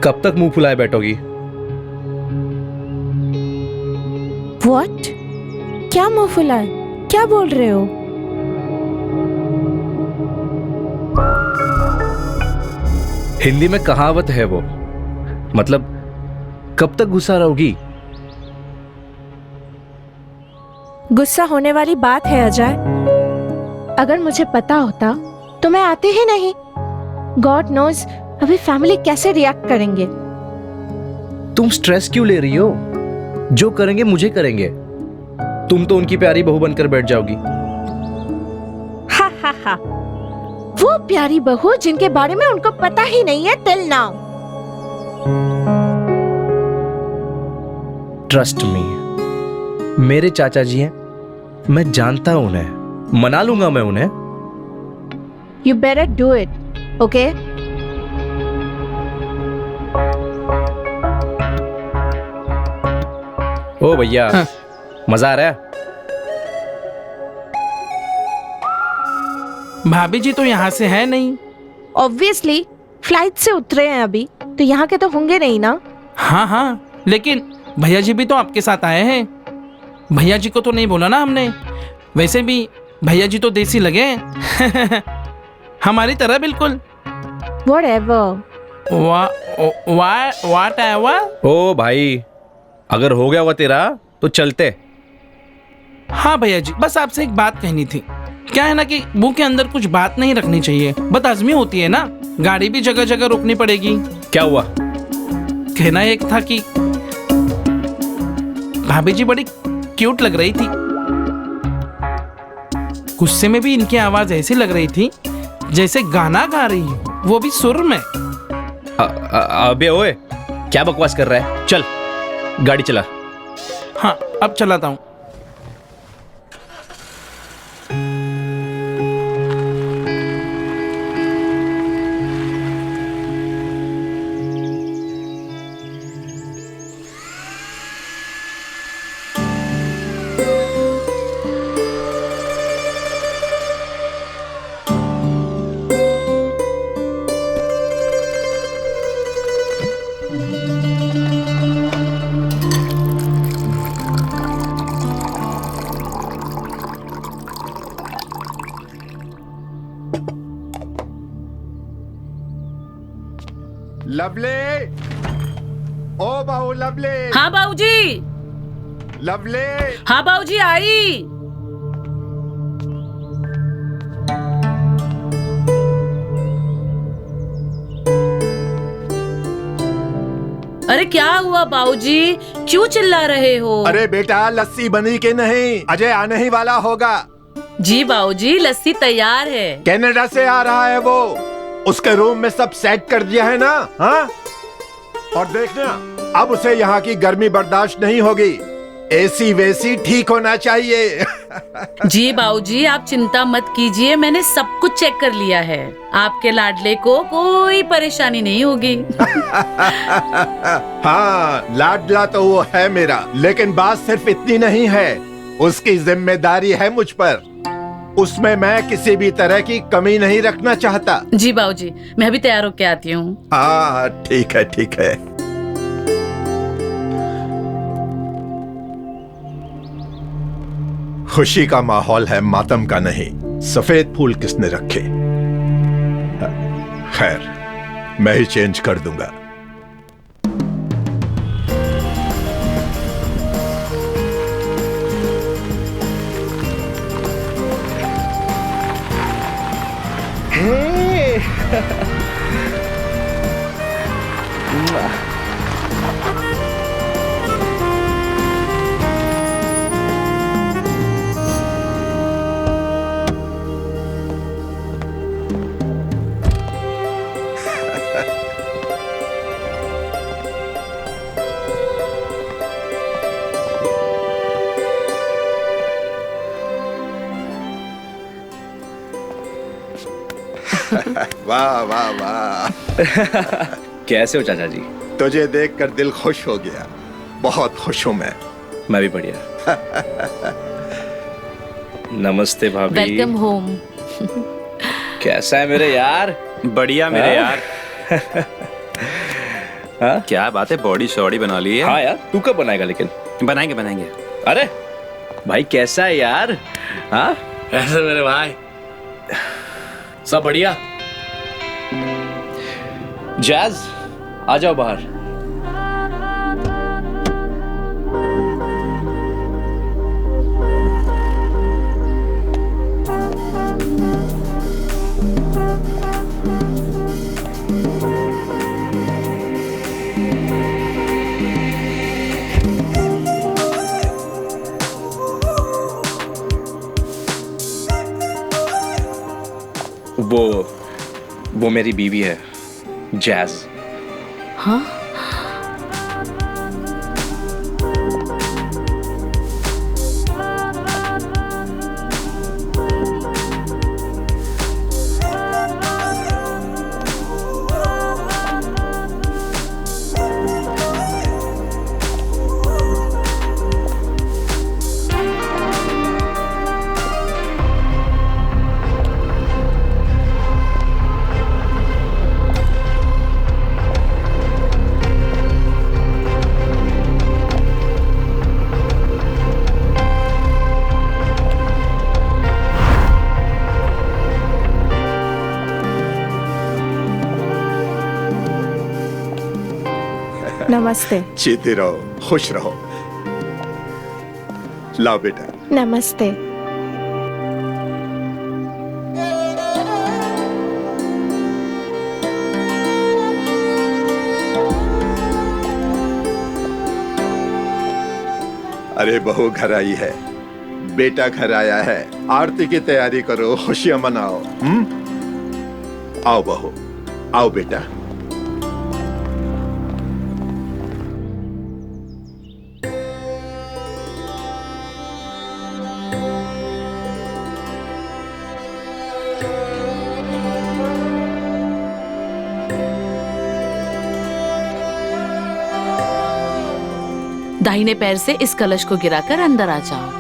कब तक मुंह फुलाए बैठोगी? What? क्या मुंह फुलाए? क्या बोल रहे हो? हिंदी में कहावत है वो, मतलब कब तक गुस्सा रहोगी? गुस्सा होने वाली बात है अजय। अगर मुझे पता होता तो मैं आती ही नहीं। गॉड नोज अभी फैमिली कैसे रिएक्ट करेंगे। तुम स्ट्रेस क्यों ले रही हो? जो करेंगे मुझे करेंगे। तुम तो उनकी प्यारी बहू बनकर बैठ जाओगी। हा हा हा। वो प्यारी बहू जिनके बारे में उनको पता ही नहीं है टिल नाउ। ट्रस्ट मी, मेरे चाचा जी हैं, मैं जानता हूं उन्हें, मना लूंगा मैं उन्हें। You better do it, okay? ओ भैया, मजा आ रहा है? भाभी जी तो यहाँ से है नहीं। ऑब्वियसली फ्लाइट से उतरे हैं अभी, तो यहाँ के तो होंगे नहीं ना। हाँ हाँ, लेकिन भैया जी भी तो आपके साथ आए हैं। भैया जी को तो नहीं बोला ना हमने। वैसे भी भैया जी तो देसी लगे हैं। हमारी तरह बिल्कुल। Whatever. Whatever? ओ भाई, अगर हो गया हुआ तेरा तो चलते। हाँ भैया जी, बस आपसे एक बात कहनी थी। क्या है ना कि मुंह के अंदर कुछ बात नहीं रखनी चाहिए, बदहजमी होती है ना। गाड़ी भी जगह जगह रोकनी पड़ेगी। क्या हुआ? कहना एक था कि भाभी जी बड़ी क्यूट लग रही थी। गुस्से में भी इनकी आवाज ऐसी लग रही थी जैसे गाना गा रही हो, वो भी सुर में। अबे ओए, क्या बकवास कर रहा है? चल गाड़ी चला। हाँ, अब चलाता हूँ। लवली, ओ बहू लवली। हाँ बाबूजी। लवली। हाँ बाबूजी आई। अरे क्या हुआ बाबूजी, क्यों चिल्ला रहे हो? अरे बेटा, लस्सी बनी के नहीं? अजय आने ही वाला होगा। जी बाबूजी, लस्सी तैयार है। कनाडा से आ रहा है वो। उसके रूम में सब सेट कर दिया है ना? हाँ? और देखना, अब उसे यहाँ की गर्मी बर्दाश्त नहीं होगी। एसी वेसी ठीक होना चाहिए। जी बाबूजी, आप चिंता मत कीजिए, मैंने सब कुछ चेक कर लिया है। आपके लाडले को कोई परेशानी नहीं होगी। हाँ, लाडला तो वो है मेरा, लेकिन बात सिर्फ इतनी नहीं है। उसकी जिम्मेदारी है मुझ पर। उसमें मैं किसी भी तरह की कमी नहीं रखना चाहता। जी बाबूजी, मैं भी तैयार होके आती हूँ। हाँ ठीक है, ठीक है। खुशी का माहौल है, मातम का नहीं। सफेद फूल किसने रखे? खैर, मैं ही चेंज कर दूंगा। वाह वाह वाह। कैसे हो चाचा जी? तुझे देखकर दिल खुश हो गया। बहुत खुश हूं मैं भी बढ़िया। नमस्ते भाभी। Welcome home. कैसा है मेरे यार? बढ़िया मेरे यार। हाँ क्या बात है, बॉडी शॉडी बना ली है। हाँ यार, तू कब बनाएगा लेकिन? बनाएंगे बनाएंगे। अरे भाई कैसा है यार? हाँ ऐसे मेरे भाई सब बढ़िया। जैज आ जाओ बाहर। वो मेरी बीवी है, जैज। हाँ, नमस्ते। जीते रहो, खुश रहो। लाओ बेटा। नमस्ते। अरे बहू घर आई है, बेटा घर आया है, आरती की तैयारी करो, खुशियां मनाओ। आओ बहू, आओ बेटा। दाहिने पैर से इस कलश को गिराकर अंदर आ जाओ।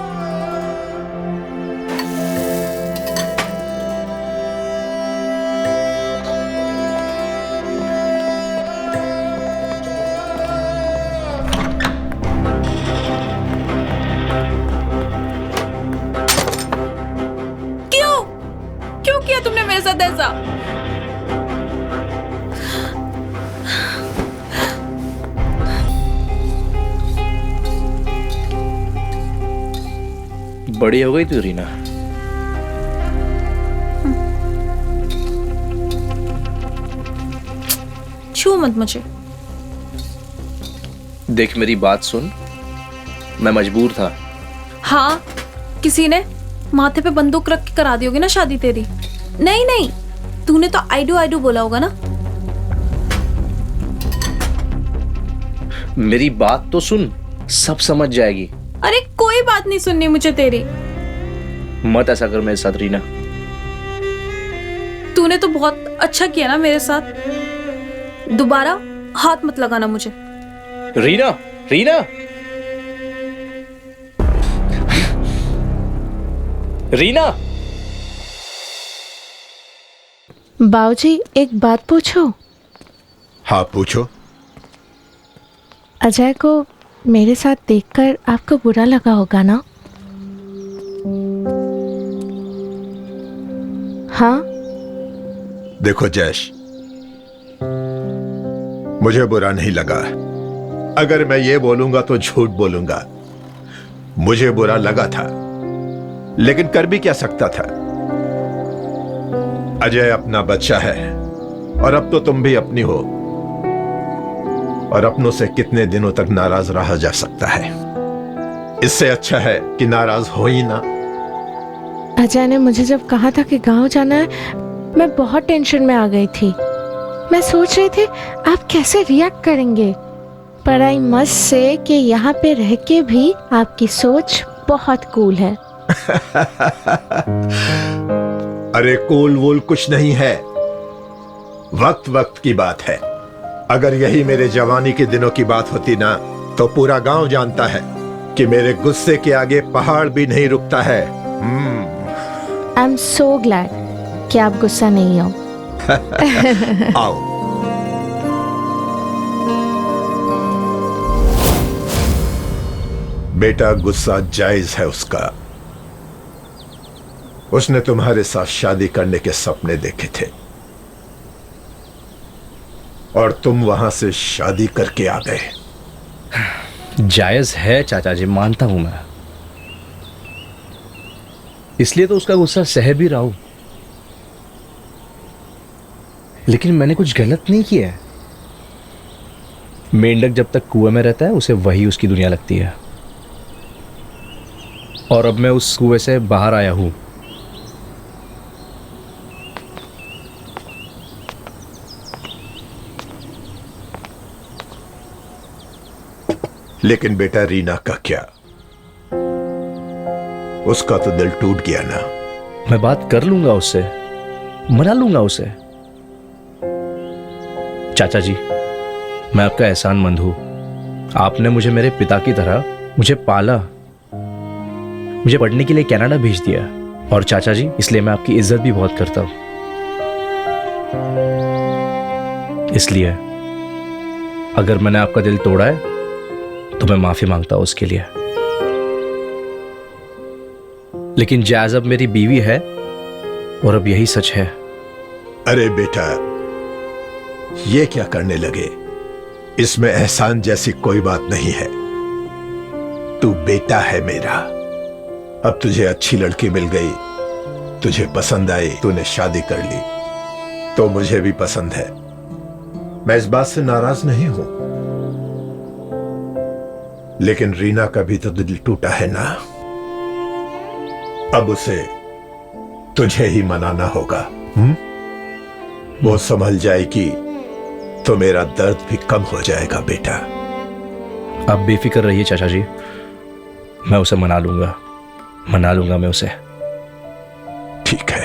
क्यों क्यों किया तुमने मेरे साथ ऐसा? बड़ी हो गई तू रीना। छू मत मुझे। देख मेरी बात सुन, मैं मजबूर था। हाँ, किसी ने माथे पे बंदूक रख के करा दी होगी ना शादी तेरी। नहीं नहीं, तूने तो आई डू बोला होगा ना। मेरी बात तो सुन, सब समझ जाएगी। अरे कोई बात नहीं सुननी मुझे तेरी। मत ऐसा कर मेरे साथ रीना। तूने तो बहुत अच्छा किया ना मेरे साथ। दोबारा हाथ मत लगाना मुझे। रीना, रीना, रीना। बाबूजी एक बात पूछो? हाँ पूछो। अजय को मेरे साथ देखकर आपको बुरा लगा होगा ना? हाँ? देखो जैश, मुझे बुरा नहीं लगा। अगर मैं ये बोलूंगा तो झूठ बोलूंगा। मुझे बुरा लगा था, लेकिन कर भी क्या सकता था। अजय अपना बच्चा है और अब तो तुम भी अपनी हो, और अपनों से कितने दिनों तक नाराज रहा जा सकता है। इससे अच्छा है कि नाराज हो ही ना। अजय ने मुझे जब कहा था कि गांव जाना है, मैं बहुत टेंशन में आ गई थी। मैं सोच रही थी आप कैसे रिएक्ट करेंगे, पर आई मस्ट से कि यहाँ पे रह के भी आपकी सोच बहुत कूल है। अरे कूल वूल कुछ नहीं है, वक्त वक्त की बात है। अगर यही मेरे जवानी के दिनों की बात होती ना, तो पूरा गांव जानता है कि मेरे गुस्से के आगे पहाड़ भी नहीं रुकता है। आई एम सो ग्लैड कि आप गुस्सा नहीं हो। आओ। बेटा गुस्सा जायज है उसका। उसने तुम्हारे साथ शादी करने के सपने देखे थे और तुम वहां से शादी करके आ गए। जायज है चाचा जी, मानता हूं मैं, इसलिए तो उसका गुस्सा सह भी रहा हूं। लेकिन मैंने कुछ गलत नहीं किया है। मेंढक जब तक कुएं में रहता है उसे वही उसकी दुनिया लगती है, और अब मैं उस कुएं से बाहर आया हूं। लेकिन बेटा रीना का क्या? उसका तो दिल टूट गया ना। मैं बात कर लूंगा उससे, मना लूंगा उसे। चाचा जी, मैं आपका एहसानमंद हूं। आपने मुझे मेरे पिता की तरह मुझे पाला, मुझे पढ़ने के लिए कनाडा भेज दिया। और चाचा जी, इसलिए मैं आपकी इज्जत भी बहुत करता हूं। इसलिए अगर मैंने आपका दिल तोड़ा है तो मैं माफी मांगता हूं उसके लिए। लेकिन जैज अब मेरी बीवी है और अब यही सच है। अरे बेटा, ये क्या करने लगे? इसमें एहसान जैसी कोई बात नहीं है। तू बेटा है मेरा। अब तुझे अच्छी लड़की मिल गई, तुझे पसंद आई, तूने शादी कर ली, तो मुझे भी पसंद है। मैं इस बात से नाराज नहीं हूं। लेकिन रीना का भी तो दिल टूटा है ना। अब उसे तुझे ही मनाना होगा। वो संभल जाएगी तो मेरा दर्द भी कम हो जाएगा बेटा। आप बेफिक्र रहिए चाचा जी, मैं उसे मना लूंगा मैं उसे। ठीक है।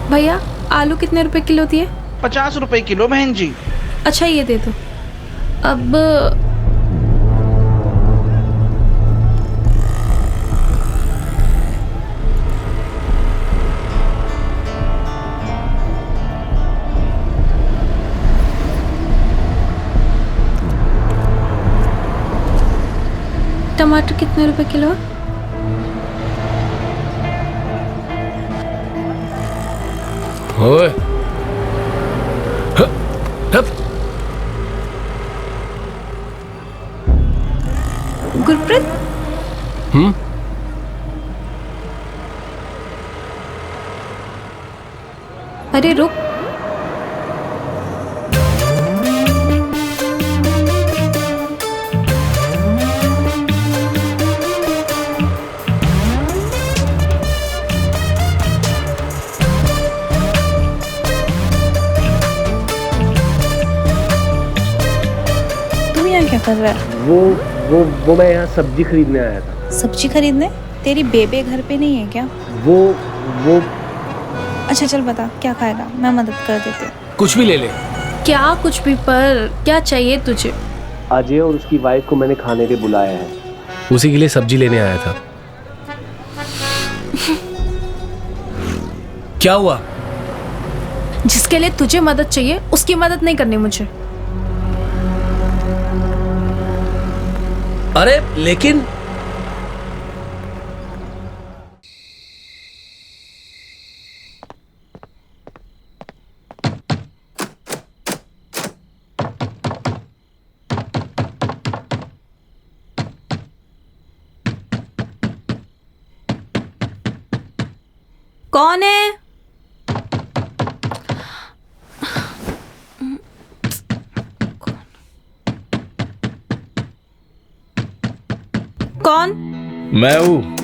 भैया आलू कितने रुपए किलो दिए? 50 रुपए किलो बहन जी। अच्छा ये दे दो। अब टमाटर कितने रुपए किलो? ओए गुरप्रीत, अरे रुक। तुम यहाँ क्या कर रहा है? वो मैं यहाँ सब्जी खरीदने आया था। सब्जी खरीदने? तेरी बेबे घर पे नहीं है क्या? वो अच्छा चल बता क्या खाएगा, मैं मदद कर देती हूँ। कुछ भी ले ले। क्या कुछ भी, पर क्या चाहिए तुझे? अजय और उसकी वाइफ को मैंने खाने पे बुलाया है। उसी के लिए सब्जी लेने आया था। क्या हुआ? जिसके लिए तुझे मदद चाहिए उसकी मदद नहीं करनी मुझे। अरे लेकिन कौन है? मैं हूँ।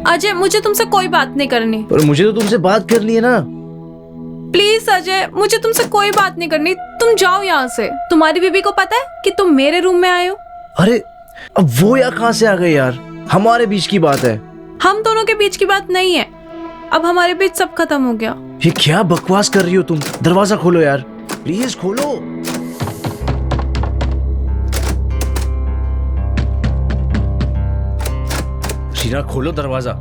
अजय मुझे तुमसे कोई बात नहीं करनी। पर मुझे तो तुमसे बात करनी है ना। प्लीज अजय, मुझे तुमसे कोई बात नहीं करनी। तुम जाओ यहाँ से। तुम्हारी बीबी को पता है कि तुम मेरे रूम में आए हो? अरे अब वो यार कहाँ से आ गए यार? हमारे बीच की बात है। हम दोनों के बीच की बात नहीं है। अब हमारे बीच सब खत्म हो गया। ये क्या बकवास कर रही हो तुम? दरवाजा खोलो यार, प्लीज खोलो। शीना खोलो दरवाजा।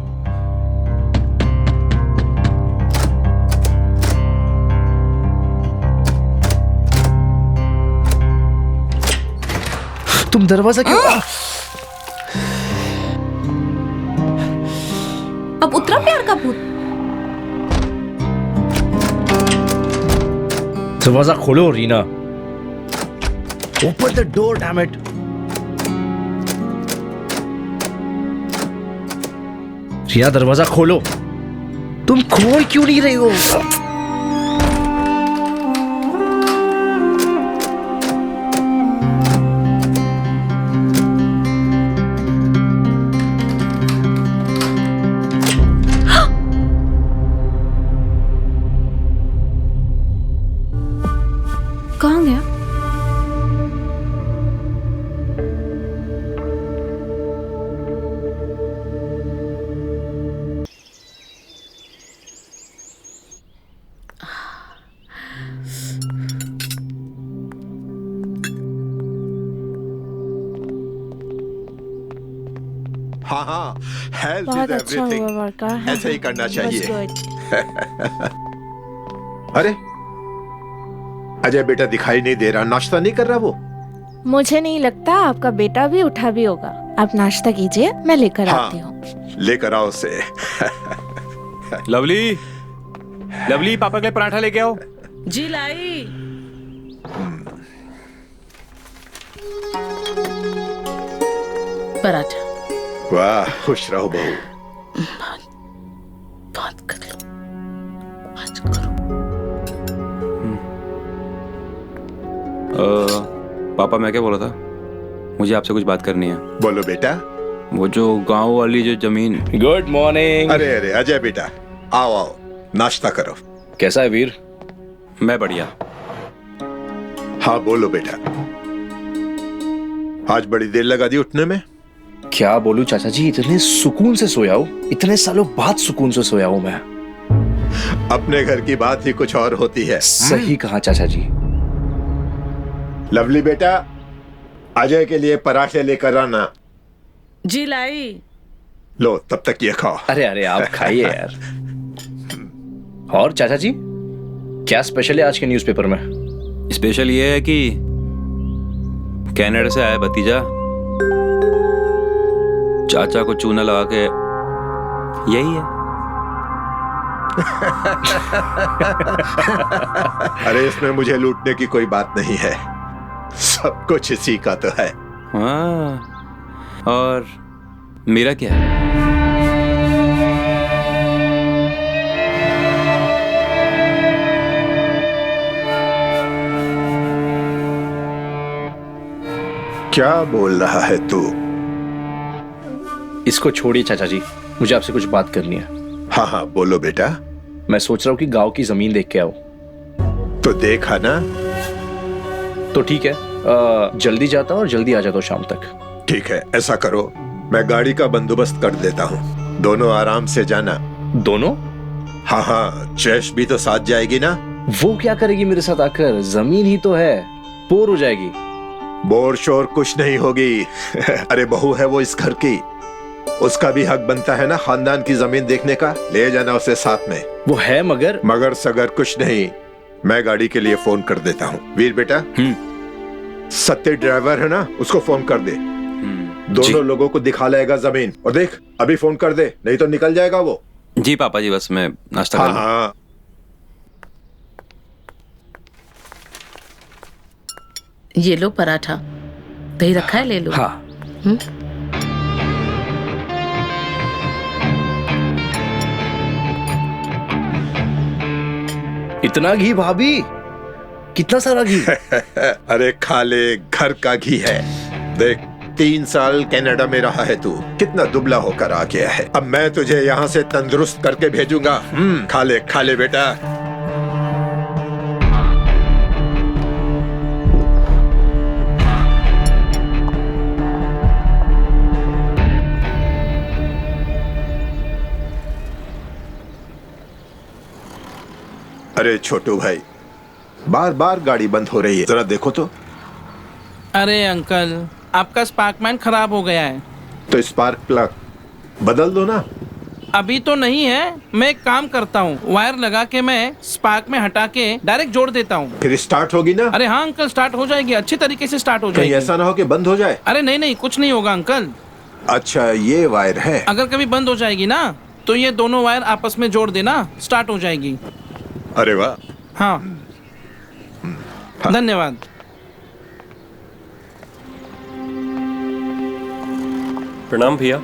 तुम दरवाजा क्यों? अब उतरा प्यार का भूत। दरवाजा खोलो Reena. Open the door, damn it. Reena दरवाजा खोलो। तुम खोल क्यों नहीं रही हो? कहाँ गया? हाँ हाँ, हेल्थ बहुत इज अच्छा हुआ एवरीथिंग। वर्का। ऐसे ही करना चाहिए। It was good. अरे अजय बेटा दिखाई नहीं दे रहा, नाश्ता नहीं कर रहा वो? मुझे नहीं लगता आपका बेटा भी उठा भी होगा। आप नाश्ता कीजिए, मैं लेकर आती हूँ। लेकर आओ उसे। लवली, लवली पापा के लिए पराठा लेके आओ। जी लाई। पराठा। वाह, खुश रहो बहू। बात कर लो, बात करो। पापा मैं क्या बोला था, मुझे आपसे कुछ बात करनी है। बोलो बेटा। वो जो गांव वाली जो जमीन। Good morning. अरे अरे अजय बेटा, आओ आओ, नाश्ता करो। कैसा है वीर? मैं बढ़िया। हाँ बोलो बेटा। आज बड़ी देर लगा दी उठने में। क्या बोलूं चाचा जी, इतने सुकून से सोया हूं, इतने सालों बाद सुकून से सोया हूं मैं। अपने घर की बात ही कुछ और होती है। सही कहा चाचा जी। लवली बेटा, अजय के लिए पराठे लेकर आना। जी लाई। लो तब तक ये खाओ। अरे अरे आप खाइए यार। और चाचा जी, क्या स्पेशल है आज के न्यूज़पेपर में? स्पेशल ये है कि कनाडा से आया भतीजा, चाचा को चूना लगा के, यही है। अरे इसमें मुझे लूटने की कोई बात नहीं है, सब कुछ इसी का तो है। हाँ, और मेरा क्या है? क्या बोल रहा है तू? इसको छोड़िए चाचा जी, मुझे आपसे कुछ बात करनी है। हाँ हाँ बोलो बेटा। मैं सोच रहा हूँ कि गांव की जमीन देख के आओ। तो देखा ना। तो ठीक है, जल्दी जाता हूँ और जल्दी आ जाता हूँ शाम तक। ठीक है, ऐसा करो, मैं गाड़ी का बंदोबस्त कर देता हूँ, दोनों आराम से जाना। दोनों? हाँ हाँ, जैश भी तो साथ जाएगी ना। वो क्या करेगी मेरे साथ आकर? जमीन ही तो है, बोर हो जाएगी। बोर शोर कुछ नहीं होगी। अरे बहू है वो इस घर की, उसका भी हक बनता है ना खानदान की जमीन देखने का। ले जाना उसे साथ में। वो है मगर सगर कुछ नहीं, मैं गाड़ी के लिए फोन कर देता हूँ। वीर बेटा, सत्य ड्राइवर है ना, उसको फोन कर दे। दोनों लोगों को दिखा लेगा जमीन। और देख, अभी फोन कर दे, नहीं तो निकल जाएगा वो। जी पापा जी, बस मैं नाश्ता कर लूं। हाँ। ये लो पराठा, दही रखा है, ले लो। हाँ। इतना घी भाभी? कितना सारा घी? अरे खा ले, घर का घी है। देख, 3 साल कनाडा में रहा है तू, कितना दुबला होकर आ गया है। अब मैं तुझे यहाँ से तंदुरुस्त करके भेजूंगा। खा ले बेटा। अरे छोटू भाई, बार बार गाड़ी बंद हो रही है, जरा देखो तो। अरे अंकल, आपका स्पार्कमैन खराब हो गया है। तो स्पार्क प्लग बदल दो ना। अभी तो नहीं है, मैं एक काम करता हूँ, वायर लगा के मैं स्पार्क में हटा के डायरेक्ट जोड़ देता हूँ। फिर स्टार्ट होगी ना? अरे हाँ अंकल, स्टार्ट हो जाएगी, अच्छी तरीके से स्टार्ट हो कहीं जाएगी। ऐसा ना हो कि बंद हो जाए। अरे नहीं नहीं, कुछ नहीं होगा अंकल। अच्छा, ये वायर है। अगर कभी बंद हो जाएगी ना, तो ये दोनों वायर आपस में जोड़ देना, स्टार्ट हो जाएगी। अरे वाह। हाँ, धन्यवाद। प्रणाम भैया।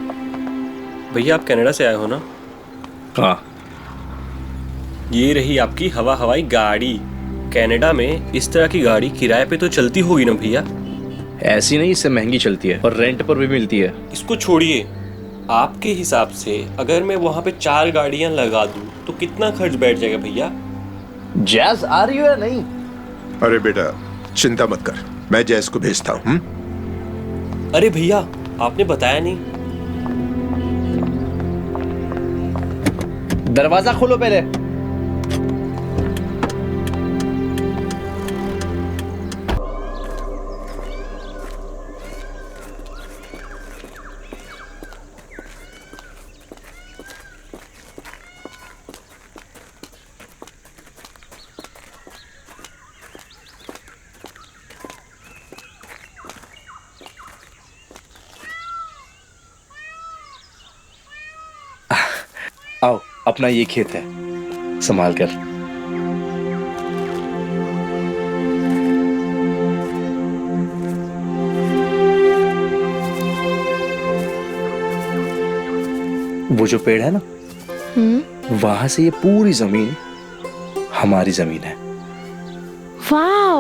भैया आप कनाडा से आए हो ना? हाँ। ये रही आपकी हवाई गाड़ी। कनाडा में इस तरह की गाड़ी किराए पे तो चलती होगी ना भैया? ऐसी नहीं, इससे महंगी चलती है और रेंट पर भी मिलती है। इसको छोड़िए, आपके हिसाब से अगर मैं वहाँ पे 4 गाड़ियाँ लगा दूँ तो कितना खर्च बैठ जाएगा भैया? जैज आ रही हो या नहीं? अरे बेटा चिंता मत कर, मैं जैस को भेजता हूँ। अरे भैया आपने बताया नहीं। दरवाजा खोलो पहले। आओ, अपना ये खेत है, संभाल कर। वो जो पेड़ है ना, वहां से ये पूरी जमीन हमारी जमीन है। Wow,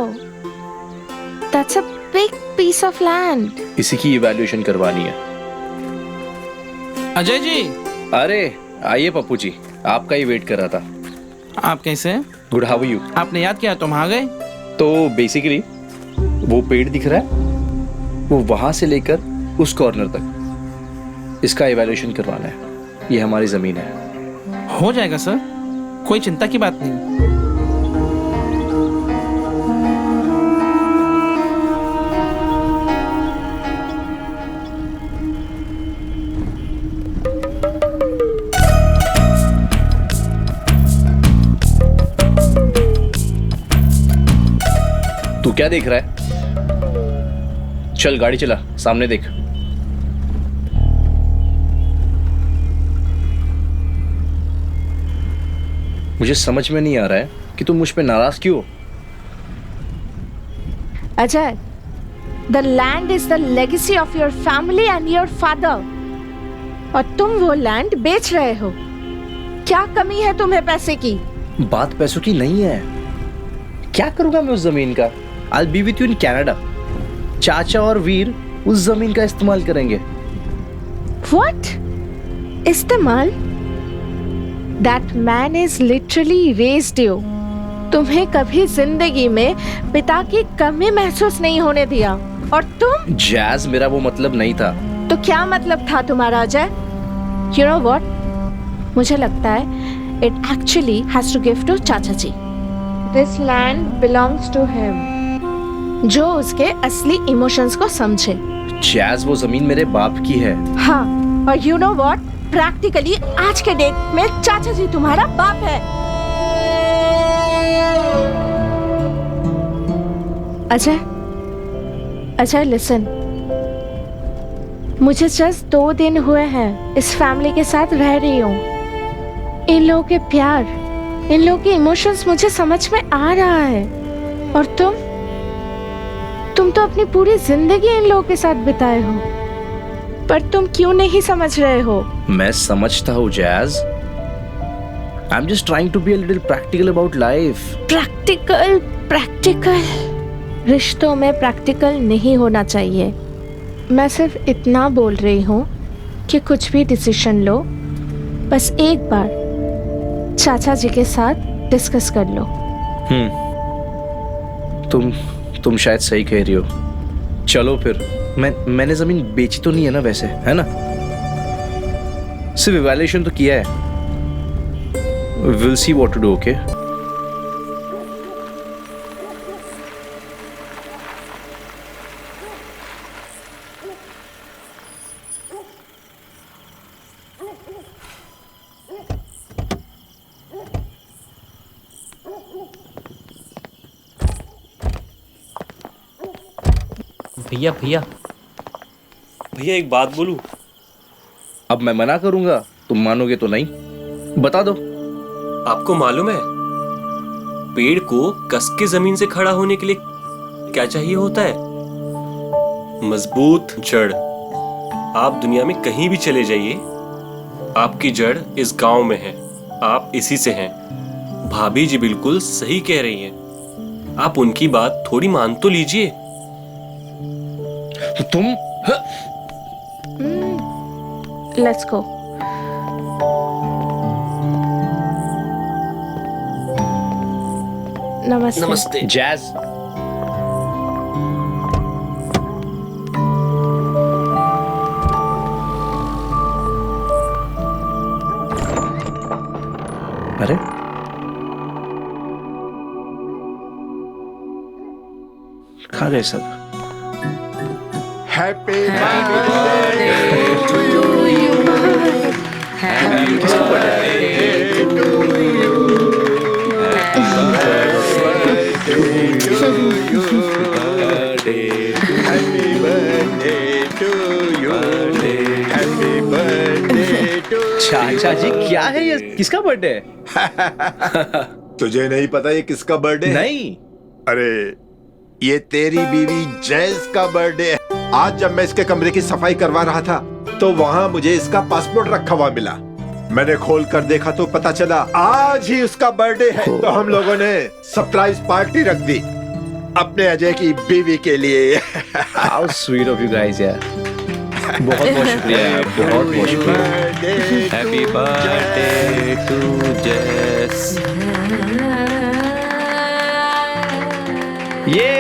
that's a big piece of land. इसी की इवैल्यूएशन करवानी है। अजय जी। अरे आइए पप्पू जी, आपका ही वेट कर रहा था। आप कैसे हैं? Good, how are you? आपने याद किया, तुम आ गए। तो बेसिकली वो पेड़ दिख रहा है, वो वहां से लेकर उस कॉर्नर तक, इसका इवैल्यूएशन करवाना है। ये हमारी जमीन है। हो जाएगा सर, कोई चिंता की बात नहीं। तू क्या देख रहा है? चल गाड़ी चला, सामने देख। मुझे समझ में नहीं आ रहा है कि तुम मुझ पे नाराज क्यों हो? Ajay, the land is the legacy of your family and your father. और तुम वो लैंड बेच रहे हो। क्या कमी है तुम्हें पैसे की? बात पैसों की नहीं है। क्या करूंगा मैं उस जमीन का? I'll be with you in Canada. चाचा और वीर उस जमीन का इस्तेमाल करेंगे। What? इस्तेमाल? That man is literally raised you. तुम्हें कभी जिंदगी में पिता की कमी महसूस नहीं होने दिया, और तुम? जैज, मेरा वो मतलब नहीं था। तो क्या मतलब था तुम्हारा अजय? You know what? मुझे लगता है it actually has to give to चाचा जी. This land belongs to him. जो उसके असली इमोशंस को समझे। जैज, वो जमीन मेरे बाप की है। हाँ, और you know what? प्रैक्टिकली आज के डेट में चाचा जी तुम्हारा बाप है। अजय लिसन, मुझे जस्ट 2 दिन हुए हैं इस फैमिली के साथ रह रही हूँ। इन लोगों के प्यार, इन लोगों के इमोशंस मुझे समझ में आ रहा है। और तुम तो अपनी पूरी जिंदगी इन लोगों के साथ बिताए हो, पर तुम क्यों नहीं समझ रहे हो? मैं समझता हूँ jazz. I'm just trying to be a little practical about life. Practical रिश्तों में प्रैक्टिकल नहीं होना चाहिए। मैं सिर्फ इतना बोल रही हूँ कि कुछ भी डिसीजन लो, बस एक बार चाचा जी के साथ डिस्कस कर लो। तुम शायद सही कह रही हो। चलो फिर। मैंने जमीन बेची तो नहीं है ना वैसे, है ना? सिर्फ इवैल्यूएशन तो किया है। Will see what to do. Okay भैया भैया भैया, एक बात बोलूं? अब मैं मना करूंगा, तुम मानोगे तो नहीं। बता दो। आपको मालूम है पेड़ को कस के जमीन से खड़ा होने के लिए क्या चाहिए होता है? मजबूत जड़। आप दुनिया में कहीं भी चले जाइए, आपकी जड़ इस गांव में है, आप इसी से हैं। भाभी जी बिल्कुल सही कह रही हैं। आप उनकी बात थोड़ी मान तो लीजिए। तुम लेट्स गो। नमस्ते। नमस्ते। जैज। अरे कहाँ गए सब? Happy birthday to you, happy birthday to you, happy birthday to you, happy birthday to. चाचा जी क्या है ये? किसका बर्थडे है? तुझे नहीं पता ये किसका बर्थडे है? नहीं। अरे ये तेरी बीवी जैज का बर्थडे है। आज जब मैं इसके कमरे की सफाई करवा रहा था तो वहाँ मुझे इसका पासपोर्ट रखा हुआ मिला। मैंने खोल कर देखा तो पता चला आज ही उसका बर्थडे है। तो हम लोगों ने सरप्राइज पार्टी रख दी अपने अजय की बीवी के लिए। How sweet of you guys यार। बहुत बहुत शुक्रिया यार, बहुत बहुत शुक्रिया। हैप्पी बर्थडे टू जेस। ये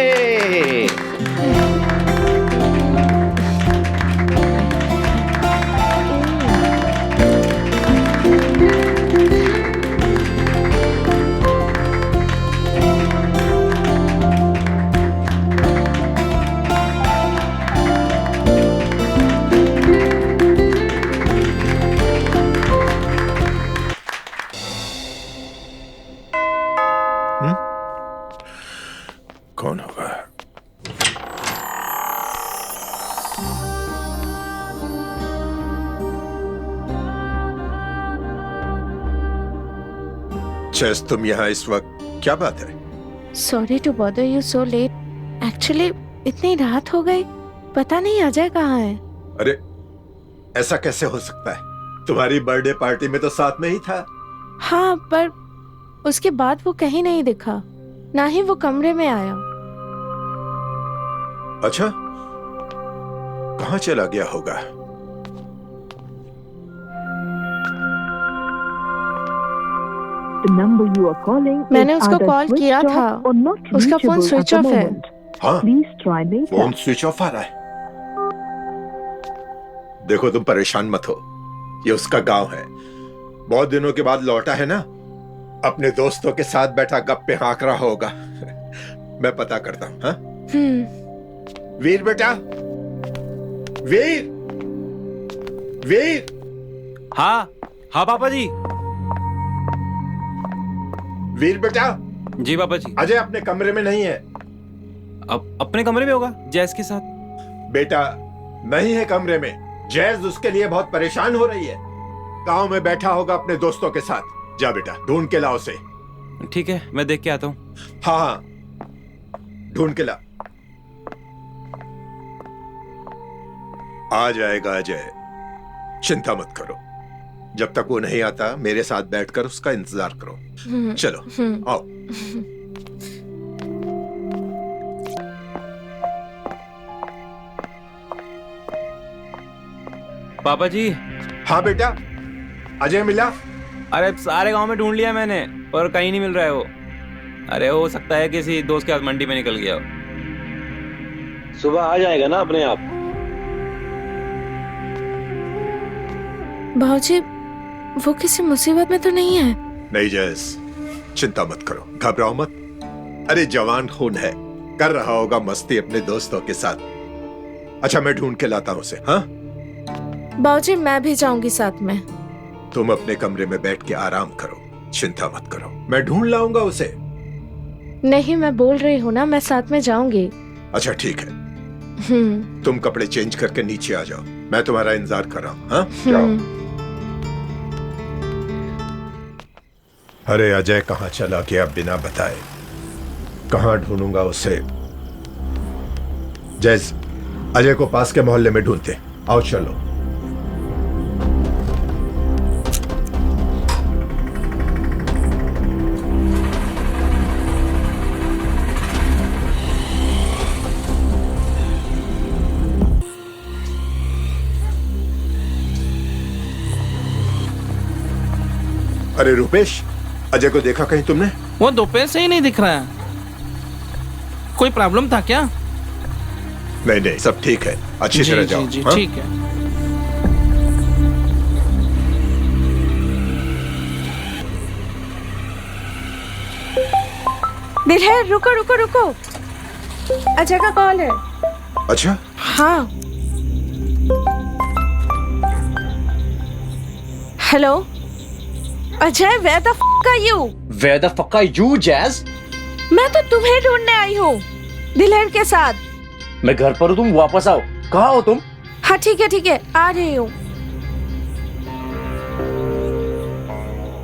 कौन होगा? जैस तुम यहाँ इस वक्त, क्या बात है? Sorry to bother you so late. Actually इतनी रात हो गई, पता नहीं अजय कहाँ है। अरे ऐसा कैसे हो सकता है? तुम्हारी बर्थडे पार्टी में तो साथ में ही था। हाँ, पर उसके बाद वो कहीं नहीं दिखा, ना ही वो कमरे में आया। अच्छा, कहाँ चला गया होगा? मैंने उसको कॉल किया था, उसका फोन स्विच ऑफ है। हाँ, फोन स्विच ऑफ आ रहा है। देखो तुम परेशान मत हो, ये उसका गांव है, बहुत दिनों के बाद लौटा है ना, अपने दोस्तों के साथ बैठा गप्पे हाँक रहा होगा। मैं पता करता हूँ। हाँ? वीर बेटा, वीर, वीर। हाँ हाँ पापा जी। वीर बेटा। जी पापा जी। अजय अपने कमरे में नहीं है। अब अपने कमरे में होगा जैस के साथ। बेटा नहीं है कमरे में, जैज उसके लिए बहुत परेशान हो रही है। गांव में बैठा होगा अपने दोस्तों के साथ। जा बेटा ढूंढ के लाओ उसे। ठीक है, मैं देख के आता हूँ। हाँ हाँ, ढूंढ के ला। आ जाएगा अजय, चिंता मत करो। जब तक वो नहीं आता मेरे साथ बैठकर उसका इंतजार करो। चलो आओ। पापा जी। हाँ बेटा, अजय मिला? अरे सारे गांव में ढूंढ लिया मैंने, पर कहीं नहीं मिल रहा है वो। अरे हो सकता है किसी दोस्त के साथ मंडी में निकल गया हो। सुबह आ जाएगा ना अपने आप। भाऊजी, वो किसी मुसीबत में तो नहीं है? नहीं जयस, चिंता मत करो, घबराओ मत। अरे जवान खून है, कर रहा होगा मस्ती अपने दोस्तों के साथ। अच्छा मैं ढूंढ के लाता हूँ उसे। हाँ भाऊजी, मैं भी जाऊंगी साथ में। तुम अपने कमरे में बैठ के आराम करो, चिंता मत करो, मैं ढूंढ लाऊंगा उसे। नहीं, मैं बोल रही हूँ ना, मैं साथ में जाऊंगी। अच्छा ठीक है, तुम कपड़े चेंज करके नीचे आ जाओ, मैं तुम्हारा इंतजार कर रहा हूँ। हाँ जाओ। अरे अजय कहाँ चला गया बिना बताए? कहाँ ढूंढूंगा उसे? जैस, अजय को पास के मोहल्ले में ढूंढते। आओ चलो। अरे रुपेश, अजय को देखा कहीं तुमने? वो दोपहर से ही नहीं दिख रहा है। कोई प्रॉब्लम था क्या? नहीं नहीं, सब ठीक है, अच्छी जी तरह जी जाओ। जी हाँ? ठीक है। दिलहर, रुको रुको रुको, अजय का कॉल है। अच्छा हाँ। Hello Ajay, where the fuck are you? Where the fuck are you, Jazz? मैं तो तुम्हें ढूंढने आई हूँ, दिलहर के साथ। मैं घर पर हूँ, तुम वापस आओ। कहाँ हो तुम? हाँ ठीक है, आ रही हूँ।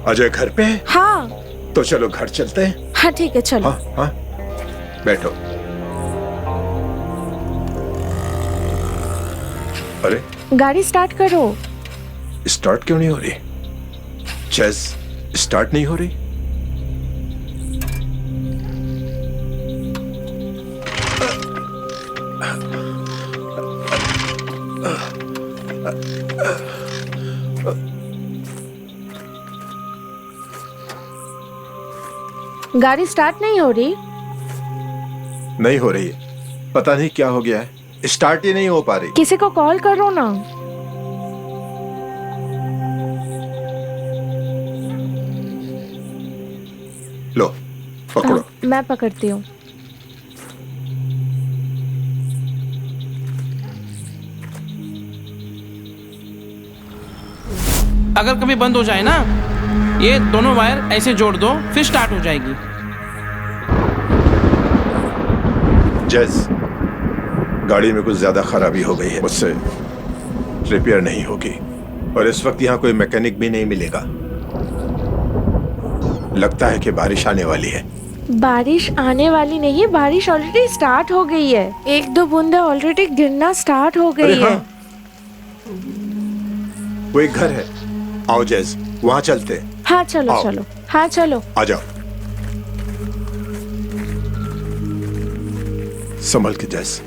अजय घर पे है? हाँ। तो चलो घर चलते हैं। हाँ ठीक है, चलो। हाँ हाँ, बैठो। अरे गाड़ी स्टार्ट करो। स्टार्ट क्यों नहीं हो रही? चेस स्टार्ट नहीं हो रही? गाड़ी स्टार्ट नहीं हो रही? नहीं हो रही, पता नहीं क्या हो गया है, स्टार्ट ही नहीं हो पा रही। किसी को कॉल करो ना। लो पकड़ो। मैं पकड़ती हूँ। अगर कभी बंद हो जाए ना, ये दोनों वायर ऐसे जोड़ दो, फिर स्टार्ट हो जाएगी। जैस, गाड़ी में कुछ ज्यादा खराबी हो गई है, मुझसे रिपेयर नहीं होगी, और इस वक्त यहाँ कोई मैकेनिक भी नहीं मिलेगा। लगता है कि बारिश आने वाली है। बारिश आने वाली नहीं है, बारिश ऑलरेडी स्टार्ट हो गई है। एक दो बूंदे ऑलरेडी गिरना स्टार्ट हो गई है। वो एक घर है, आओ जैस वहाँ चलते हैं। हाँ चलो आओ। चलो, हाँ चलो। आ जाओ, संभल के जैस।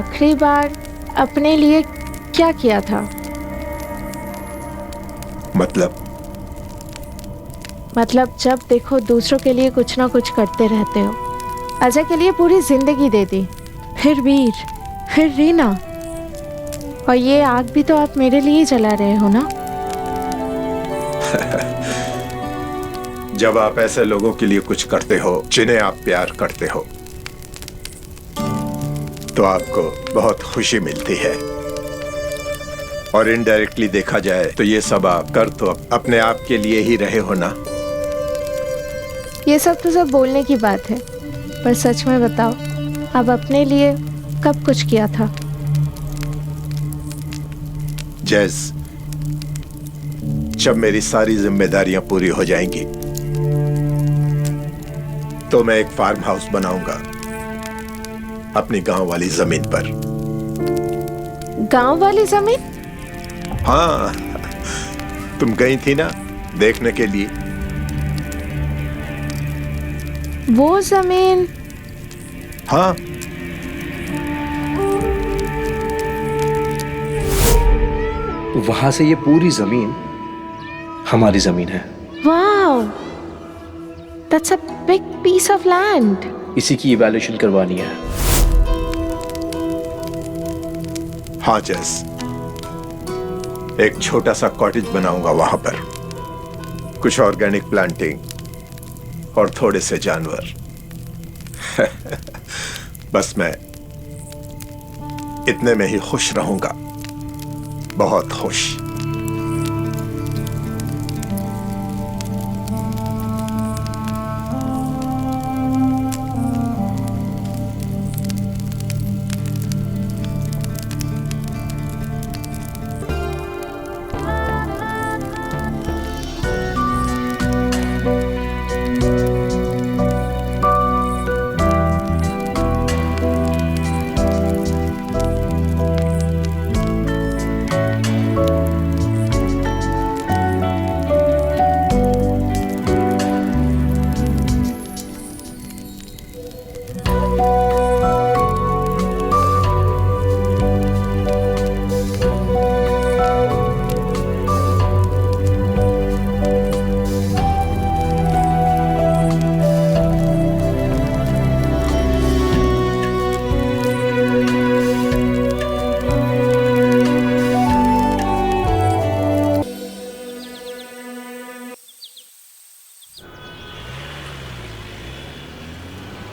आखिरी बार अपने लिए क्या किया था? मतलब जब देखो दूसरों के लिए कुछ ना कुछ करते रहते हो। अजय के लिए पूरी जिंदगी दे दी, फिर वीर, फिर रीना, और ये आग भी तो आप मेरे लिए ही जला रहे हो ना? जब आप ऐसे लोगों के लिए कुछ करते हो जिन्हें आप प्यार करते हो तो आपको बहुत खुशी मिलती है, और इनडायरेक्टली देखा जाए तो ये सब आप कर तो अपने आप के लिए ही रहे हो ना। ये सब तो सब बोलने की बात है, पर सच में बताओ, अब अपने लिए कब कुछ किया था? जैस, जब मेरी सारी जिम्मेदारियां पूरी हो जाएंगी तो मैं एक फार्म हाउस बनाऊंगा अपनी गांव वाली जमीन पर। गांव वाली जमीन? हाँ, तुम गई थी ना देखने के लिए। वो जमीन? हाँ, वहां से ये पूरी जमीन हमारी जमीन है। Wow, that's a big piece of land. इसी की इवैल्यूएशन करवानी है। हाँ जैस, एक छोटा सा कॉटेज बनाऊंगा वहां पर, कुछ ऑर्गेनिक प्लांटिंग और थोड़े से जानवर। बस मैं इतने में ही खुश रहूंगा, बहुत खुश।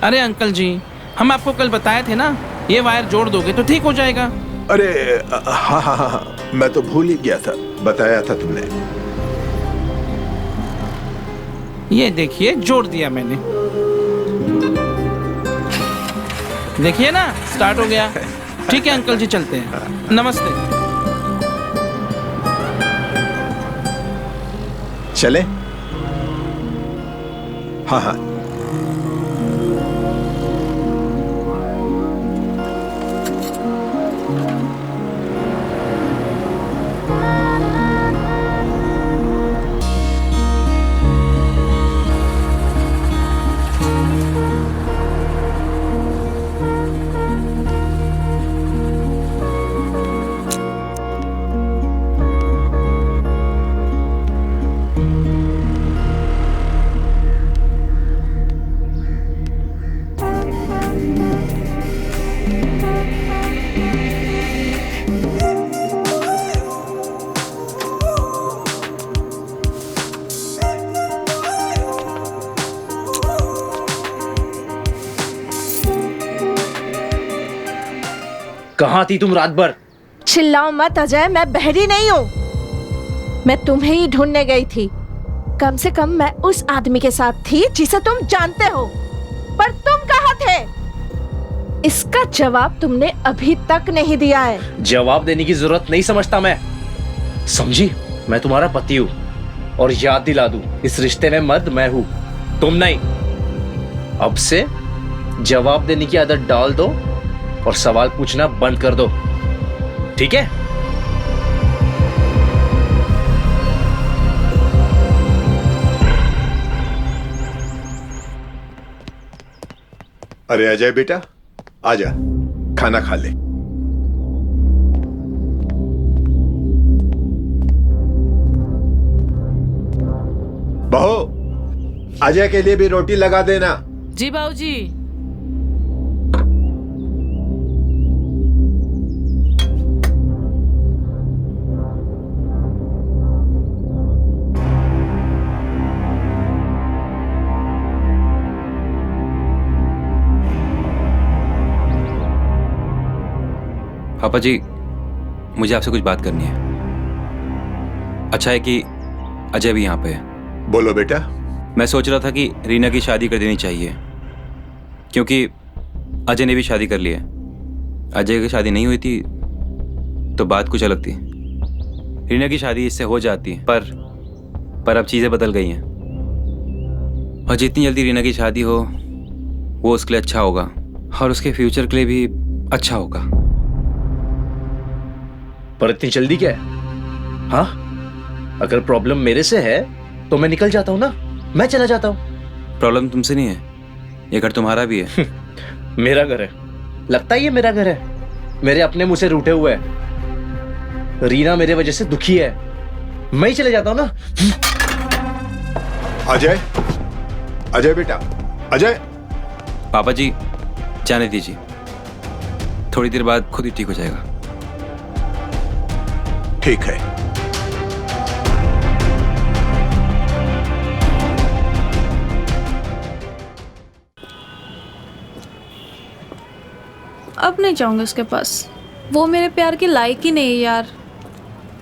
अरे अंकल जी, हम आपको कल बताए थे ना, ये वायर जोड़ दोगे तो ठीक हो जाएगा। अरे हाँ हाँ हाँ, मैं तो भूल ही गया था, बताया था तुमने। ये देखिए, जोड़ दिया मैंने। देखिए ना, स्टार्ट हो गया। ठीक है अंकल जी, चलते हैं। नमस्ते। चले? हाँ हाँ। कहाँ थी तुम रात भर? चिल्लाओ मत अजय, मैं बहरी नहीं हूँ। मैं तुम्हें ही ढूंढने गई थी। कम से कम मैं उस आदमी के साथ थी जिसे तुम जानते हो, पर तुम कहाँ थे? इसका जवाब तुमने अभी तक नहीं दिया है। जवाब देने की जरूरत नहीं समझता मैं, समझी? मैं तुम्हारा पति हूँ, और याद दिला दूं, इस रिश्ते में मर्द मैं हूँ, तुम नहीं। अब से जवाब देने की आदत डाल दो और सवाल पूछना बंद कर दो, ठीक है? अरे अजय बेटा, आजा, खाना खा ले। बहू, अजय के लिए भी रोटी लगा देना। जी बाबूजी। पापा जी, मुझे आपसे कुछ बात करनी है। अच्छा है कि अजय भी यहाँ पे है। बोलो बेटा। मैं सोच रहा था कि रीना की शादी कर देनी चाहिए, क्योंकि अजय ने भी शादी कर ली है। अजय की शादी नहीं हुई थी तो बात कुछ अलग थी। रीना की शादी इससे हो जाती है, पर अब चीज़ें बदल गई हैं, और जितनी जल्दी रीना की शादी हो वो उसके लिए अच्छा होगा और उसके फ्यूचर के लिए भी अच्छा होगा। पर इतनी जल्दी क्या है? हाँ, अगर प्रॉब्लम मेरे से है तो मैं निकल जाता हूँ ना, मैं चला जाता हूँ। प्रॉब्लम तुमसे नहीं है, ये घर तुम्हारा भी है। मेरा घर है? लगता ही है मेरा घर है। मेरे अपने मुंह से रूठे हुए है। रीना मेरे वजह से दुखी है, मैं ही चले जाता हूँ ना। अजय, अजय बेटा, अजय। पापा जी, जाने दीजिए, थोड़ी देर बाद खुद ही ठीक हो जाएगा। ठीक है। अब नहीं जाऊंगी उसके पास, वो मेरे प्यार के लायक ही नहीं है यार।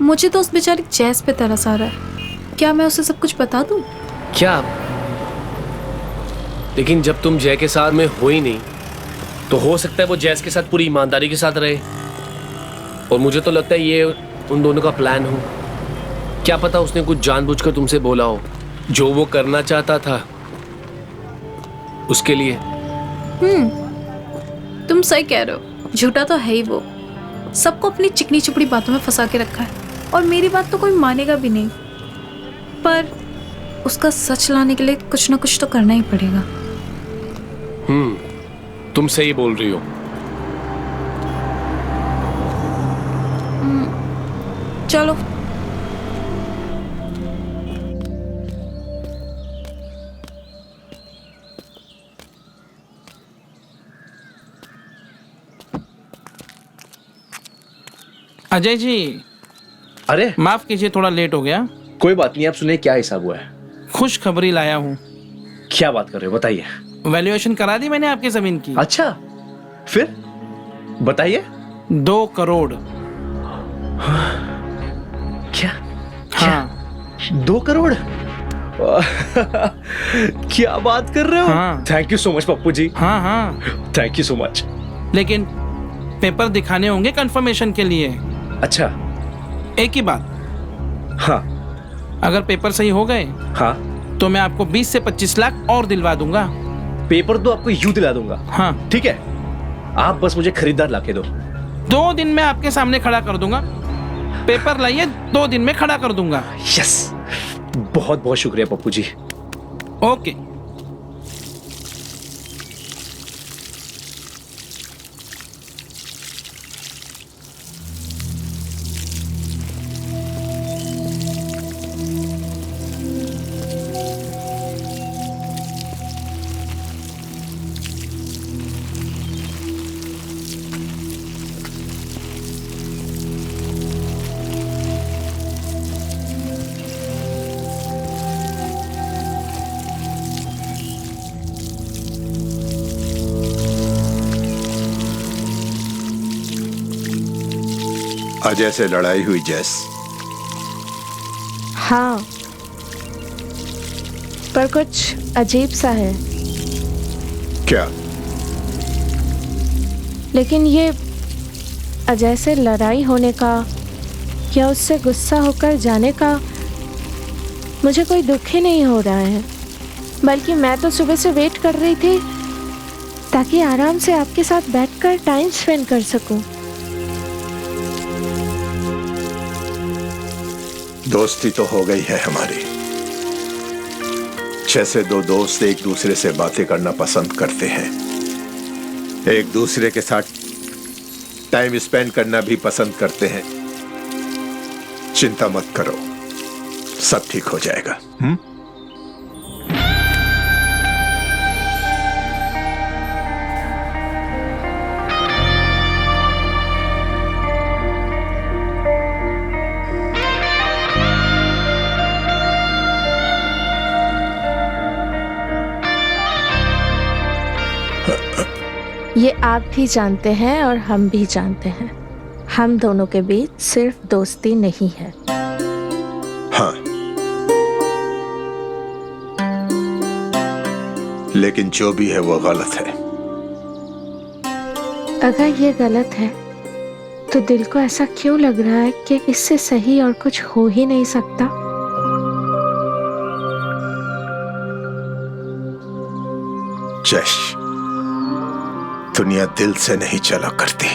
मुझे तो उस बेचारी जैस पे तरस आ रहा है। क्या मैं उसे सब कुछ बता दूं? क्या? लेकिन जब तुम जय के साथ में हो ही नहीं तो हो सकता है वो जैस के साथ पूरी ईमानदारी के साथ रहे। और मुझे तो लगता है ये उन दोनों का प्लान हो। क्या पता उसने कुछ जानबूझकर तुमसे बोला हो, जो वो करना चाहता था उसके लिए। तुम सही कह रहे हो, झूठा तो है ही वो। सबको अपनी चिकनी चुपड़ी बातों में फंसा के रखा है, और मेरी बात तो कोई मानेगा भी नहीं। पर उसका सच लाने के लिए कुछ ना कुछ तो करना ही पड़ेगा। तुम सही बोल रही हो। चलो। अजय जी, अरे माफ कीजिए, थोड़ा लेट हो गया। कोई बात नहीं, आप सुनिए क्या हिसाब हुआ है। खुशखबरी लाया हूँ। क्या बात कर रहे हो, बताइए। वैल्यूएशन करा दी मैंने आपकी जमीन की। अच्छा, फिर बताइए। 2 करोड़। क्या? हाँ। 2 करोड़? क्या बात कर रहे हो? हाँ। Thank you so much Pappu ji. हाँ हाँ, थैंक यू सो मच। लेकिन पेपर दिखाने होंगे कंफर्मेशन के लिए। अच्छा। एक ही बात, हाँ। अगर पेपर सही हो गए हाँ, तो मैं आपको 20 से 25 लाख और दिलवा दूंगा। पेपर तो आपको यूं दिला दूंगा। हाँ ठीक है, आप बस मुझे खरीदार लाके दो। 2 दिन में आपके सामने खड़ा कर दूंगा। पेपर लाइए, 2 दिन में खड़ा कर दूंगा। यस, बहुत बहुत शुक्रिया पप्पू जी। ओके। अजय से लड़ाई हुई जैस? हाँ, पर कुछ अजीब सा है। क्या? लेकिन ये अजय से लड़ाई होने का या उससे गुस्सा होकर जाने का मुझे कोई दुख ही नहीं हो रहा है, बल्कि मैं तो सुबह से वेट कर रही थी ताकि आराम से आपके साथ बैठकर टाइम स्पेंड कर सकूं। दोस्ती तो हो गई है हमारी। जैसे 2 दोस्त एक दूसरे से बातें करना पसंद करते हैं, एक दूसरे के साथ टाइम स्पेंड करना भी पसंद करते हैं। चिंता मत करो, सब ठीक हो जाएगा। ये आप भी जानते हैं और हम भी जानते हैं, हम दोनों के बीच सिर्फ दोस्ती नहीं है। हाँ, लेकिन जो भी है वो गलत है। अगर ये गलत है तो दिल को ऐसा क्यों लग रहा है कि इससे सही और कुछ हो ही नहीं सकता? जश, दुनिया दिल से नहीं चला करती।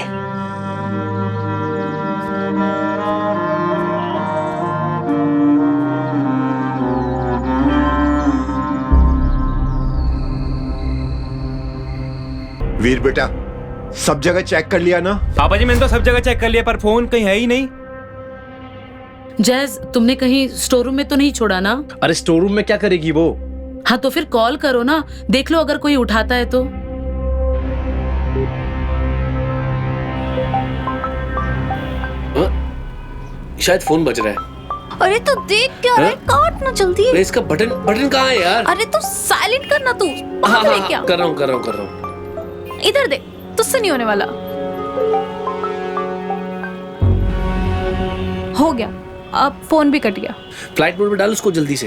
वीर बेटा, सब जगह चेक कर लिया ना? पापा जी मैंने तो सब जगह चेक कर लिया, पर फोन कहीं है ही नहीं। जैज, तुमने कहीं स्टोर रूम में तो नहीं छोड़ा ना? अरे स्टोर रूम में क्या करेगी वो? हाँ तो फिर कॉल करो ना, देख लो अगर कोई उठाता है तो। शायद फोन बज रहा है। अरे तो देख क्या रहा है, काट ना जल्दी। अरे इसका बटन बटन कहाँ है यार? अरे तो साइलेंट करना तू। हाँ, बाहर क्या? कर रहा हूँ। इधर देख, तुझसे नहीं होने वाला। हो गया, अब फोन भी कट गया। फ्लाइट मोड में डाल उसको जल्दी से।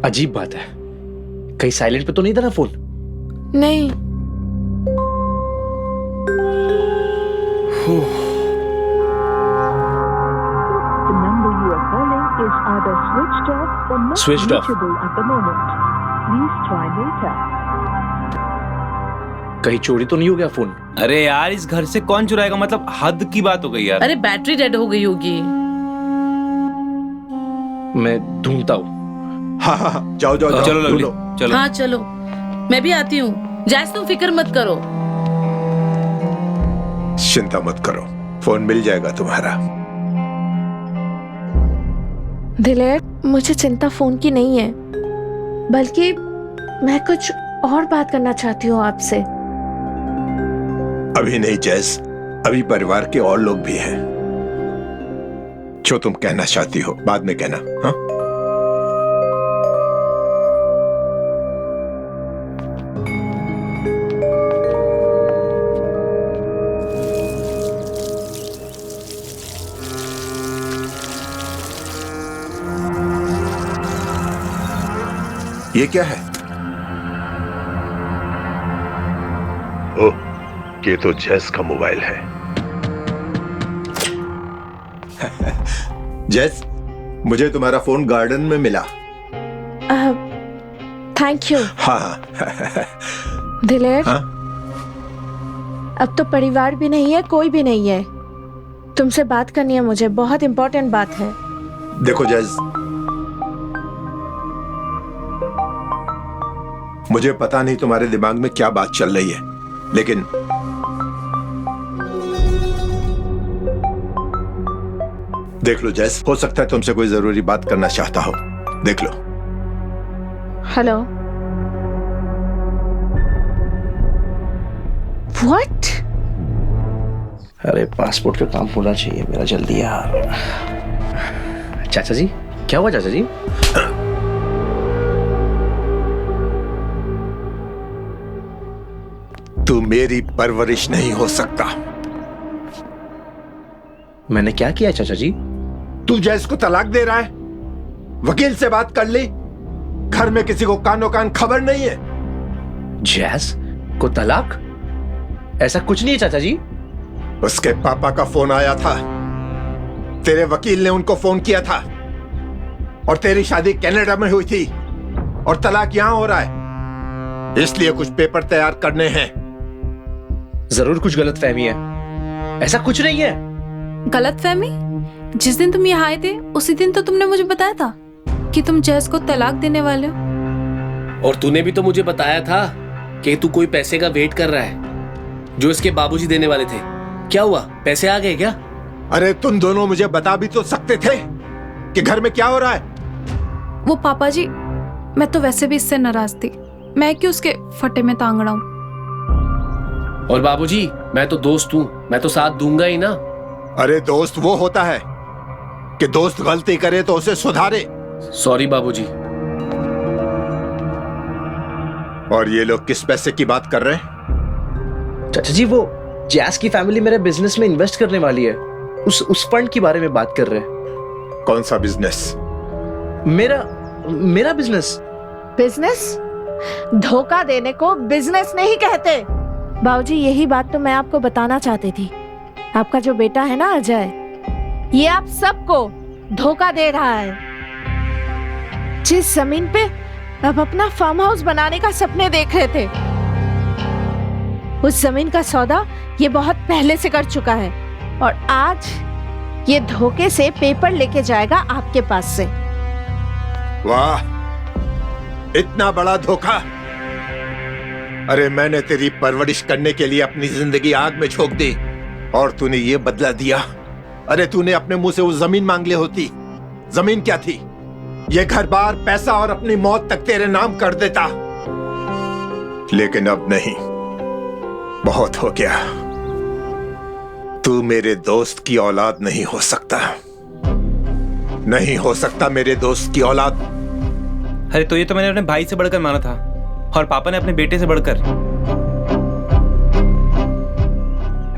अजीब बात है, कहीं साइलेंट पे तो नहीं था ना फोन? नहीं। Switched off. कहीं चोरी तो नहीं हो गया फोन? अरे यार इस घर से कौन चुराएगा, मतलब हद की बात हो गई यार। अरे बैटरी डेड हो गई होगी। मैं ढूंढता हूँ। हाँ, जाओ जाओ, चलो लवली, चलो। हाँ चलो, मैं भी आती हूँ। जैस तुम फिक्र मत करो। चिंता मत करो, फोन मिल जाएगा तुम्हारा। दिलेर, मुझे चिंता फोन की नहीं है, बल्कि मैं कुछ और बात करना चाहती हूँ आपसे। अभी नहीं जैस, अभी परिवार के और लोग भी हैं। जो तुम कहना चाहती हो बाद में कहना। हाँ, ये क्या है? ओह, ये तो जैस का मोबाइल है। जैस, मुझे तुम्हारा फोन गार्डन में मिला। Thank you. हाँ। दिलेर, हाँ? अब तो परिवार भी नहीं है, कोई भी नहीं है। तुमसे बात करनी है मुझे, बहुत इंपॉर्टेंट बात है। देखो जैस, मुझे पता नहीं तुम्हारे दिमाग में क्या बात चल रही है, लेकिन देख लो जैस, हो सकता है तुमसे कोई जरूरी बात करना चाहता हो। देख लो। हेलो। व्हाट? अरे पासपोर्ट का काम होना चाहिए मेरा जल्दी यार। चाचा जी, क्या हुआ चाचा जी? तू मेरी परवरिश नहीं हो सकता। मैंने क्या किया चाचा जी? तू जैस को तलाक दे रहा है। वकील से बात कर ली, घर में किसी को कानो कान खबर नहीं है। जैस को तलाक? ऐसा कुछ नहीं है चाचा जी। उसके पापा का फोन आया था, तेरे वकील ने उनको फोन किया था, और तेरी शादी कनाडा में हुई थी और तलाक यहां हो रहा है, इसलिए कुछ पेपर तैयार करने हैं। जरूर कुछ गलतफहमी है, ऐसा कुछ नहीं है। गलतफहमी? जिस दिन तुम यहाँ आए थे उसी दिन तो तुमने मुझे बताया था कि तुम जैस को तलाक देने वाले हो। और तूने भी तो मुझे बताया था कि तू कोई पैसे का वेट कर रहा है जो इसके बाबूजी देने वाले थे। क्या हुआ, पैसे आ गए क्या? अरे तुम दोनों मुझे बता भी तो सकते थे कि घर में क्या हो रहा है। वो पापा जी, मैं तो वैसे भी इससे नाराज थी, मैं क्यों उसके फटे में टांग रहा हूँ। और बाबूजी, मैं तो दोस्त हूँ, मैं तो साथ दूंगा ही ना। अरे दोस्त वो होता है कि दोस्त गलती करे तो उसे सुधारे। सॉरी बाबूजी। और ये लोग किस पैसे की बात कर रहे हैं? चाचा जी, वो जैस की फैमिली मेरे बिजनेस में इन्वेस्ट करने वाली है। उस फंड के बारे में बात कर रहे हैं। कौन सा बिजनेस? मेरा बिजनेस। बिजनेस? धोखा देने को बिजनेस नहीं कहते। बाबूजी, यही बात तो मैं आपको बताना चाहती थी। आपका जो बेटा है ना अजय, ये आप सबको धोखा दे रहा है। जिस जमीन पे आप अपना फार्म हाउस बनाने का सपने देख रहे थे, उस जमीन का सौदा ये बहुत पहले से कर चुका है और आज ये धोखे से पेपर लेके जाएगा आपके पास से। वाह, इतना बड़ा धोखा! अरे मैंने तेरी परवरिश करने के लिए अपनी जिंदगी आग में झोंक दी और तूने ये बदला दिया। अरे तूने अपने मुंह से वो जमीन मांग ली होती। जमीन क्या थी? ये घर बार, पैसा और अपनी मौत तक तेरे नाम कर देता। लेकिन अब नहीं, बहुत हो गया। तू मेरे दोस्त की औलाद नहीं हो सकता, नहीं हो सकता मेरे दोस्त की औलाद। अरे तो ये तो मैंने अपने भाई से बढ़कर माना था और पापा ने अपने बेटे से बढ़कर।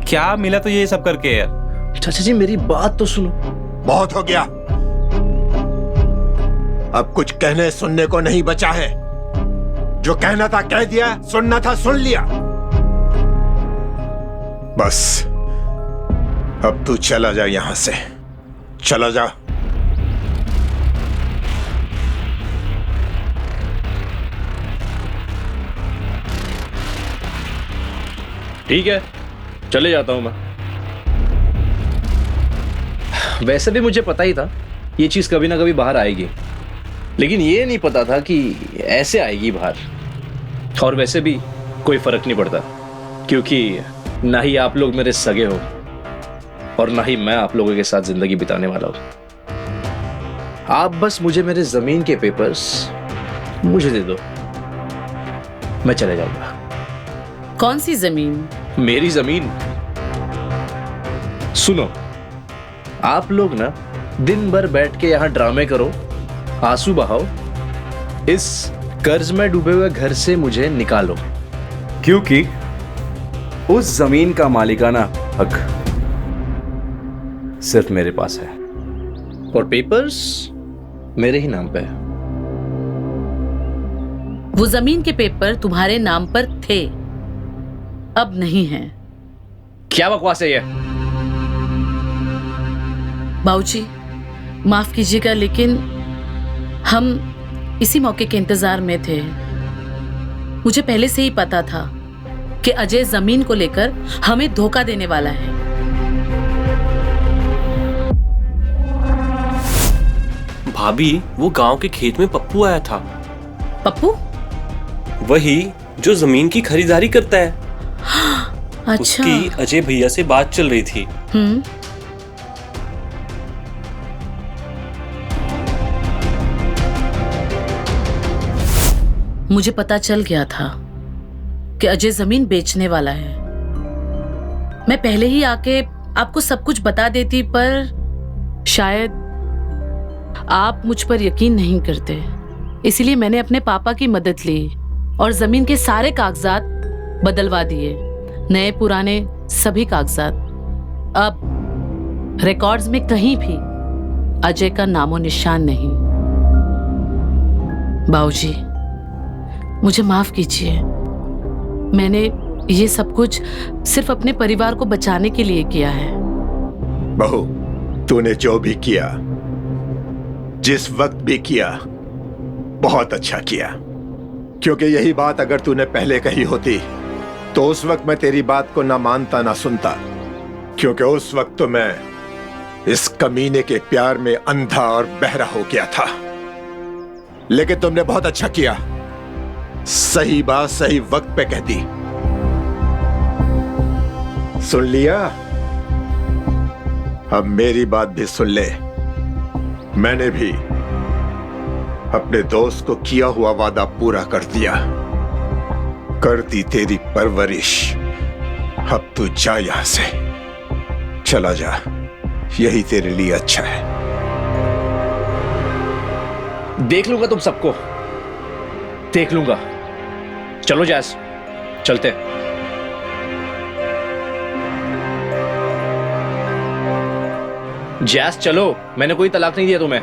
क्या मिला तो ये सब करके यार। चाचा जी, मेरी बात तो सुनो। बहुत हो गया, अब कुछ कहने सुनने को नहीं बचा है। जो कहना था कह दिया, सुनना था सुन लिया। बस अब तू चला जा यहां से, चला जा। ठीक है, चले जाता हूं मैं। वैसे भी मुझे पता ही था ये चीज कभी ना कभी बाहर आएगी, लेकिन ये नहीं पता था कि ऐसे आएगी बाहर। और वैसे भी कोई फर्क नहीं पड़ता, क्योंकि ना ही आप लोग मेरे सगे हो और ना ही मैं आप लोगों के साथ जिंदगी बिताने वाला हूं। आप बस मुझे मेरे जमीन के पेपर्स मुझे दे दो, मैं चले जाऊंगा। कौन सी जमीन? मेरी जमीन। सुनो, आप लोग ना दिन भर बैठ के यहां ड्रामे करो, आंसू बहाओ, इस कर्ज में डूबे हुए घर से मुझे निकालो, क्योंकि उस जमीन का मालिकाना हक सिर्फ मेरे पास है और पेपर्स मेरे ही नाम पे है। वो जमीन के पेपर तुम्हारे नाम पर थे, अब नहीं है। क्या बकवास है ये? बाबूजी, माफ कीजिएगा, लेकिन हम इसी मौके के इंतजार में थे। मुझे पहले से ही पता था कि अजय जमीन को लेकर हमें धोखा देने वाला है। भाभी, वो गांव के खेत में पप्पू आया था। पप्पू? वही जो जमीन की खरीदारी करता है। अच्छा। उसकी अजय भैया से बात चल रही थी। मुझे पता चल गया था कि अजय जमीन बेचने वाला है। मैं पहले ही आके आपको सब कुछ बता देती, पर शायद आप मुझ पर यकीन नहीं करते। इसीलिए मैंने अपने पापा की मदद ली और जमीन के सारे कागजात बदलवा दिए, नए पुराने सभी कागजात। अब रिकॉर्ड्स में कहीं भी अजय का नामो निशान नहीं। बाबूजी, मुझे माफ कीजिए, मैंने ये सब कुछ सिर्फ अपने परिवार को बचाने के लिए किया है। बहू, तूने जो भी किया, जिस वक्त भी किया, बहुत अच्छा किया। क्योंकि यही बात अगर तूने पहले कही होती तो उस वक्त मैं तेरी बात को ना मानता ना सुनता, क्योंकि उस वक्त तो मैं इस कमीने के प्यार में अंधा और बहरा हो गया था। लेकिन तुमने बहुत अच्छा किया, सही बात सही वक्त पे कह दी। सुन लिया? अब मेरी बात भी सुन ले। मैंने भी अपने दोस्त को किया हुआ वादा पूरा कर दिया, कर दी तेरी परवरिश। अब तू जा यहां से, चला जा, यही तेरे लिए अच्छा है। देख लूंगा तुम सबको, देख लूंगा। चलो जैस, चलते हैं। जैस चलो, मैंने कोई तलाक नहीं दिया तुम्हें।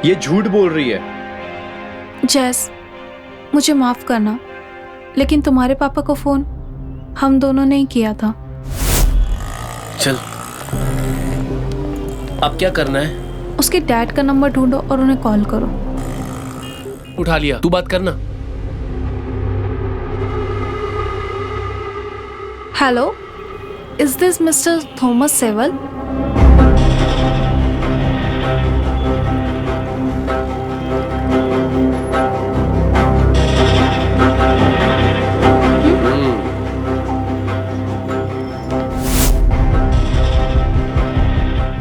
ये झूठ बोल रही है। जैस, मुझे माफ करना, लेकिन तुम्हारे पापा को फोन हम दोनों ने ही किया था। चल, अब क्या करना है? उसके डैड का नंबर ढूंढो और उन्हें कॉल करो। उठा लिया, तू बात करना। Hello, is this mister Thomas Sewell?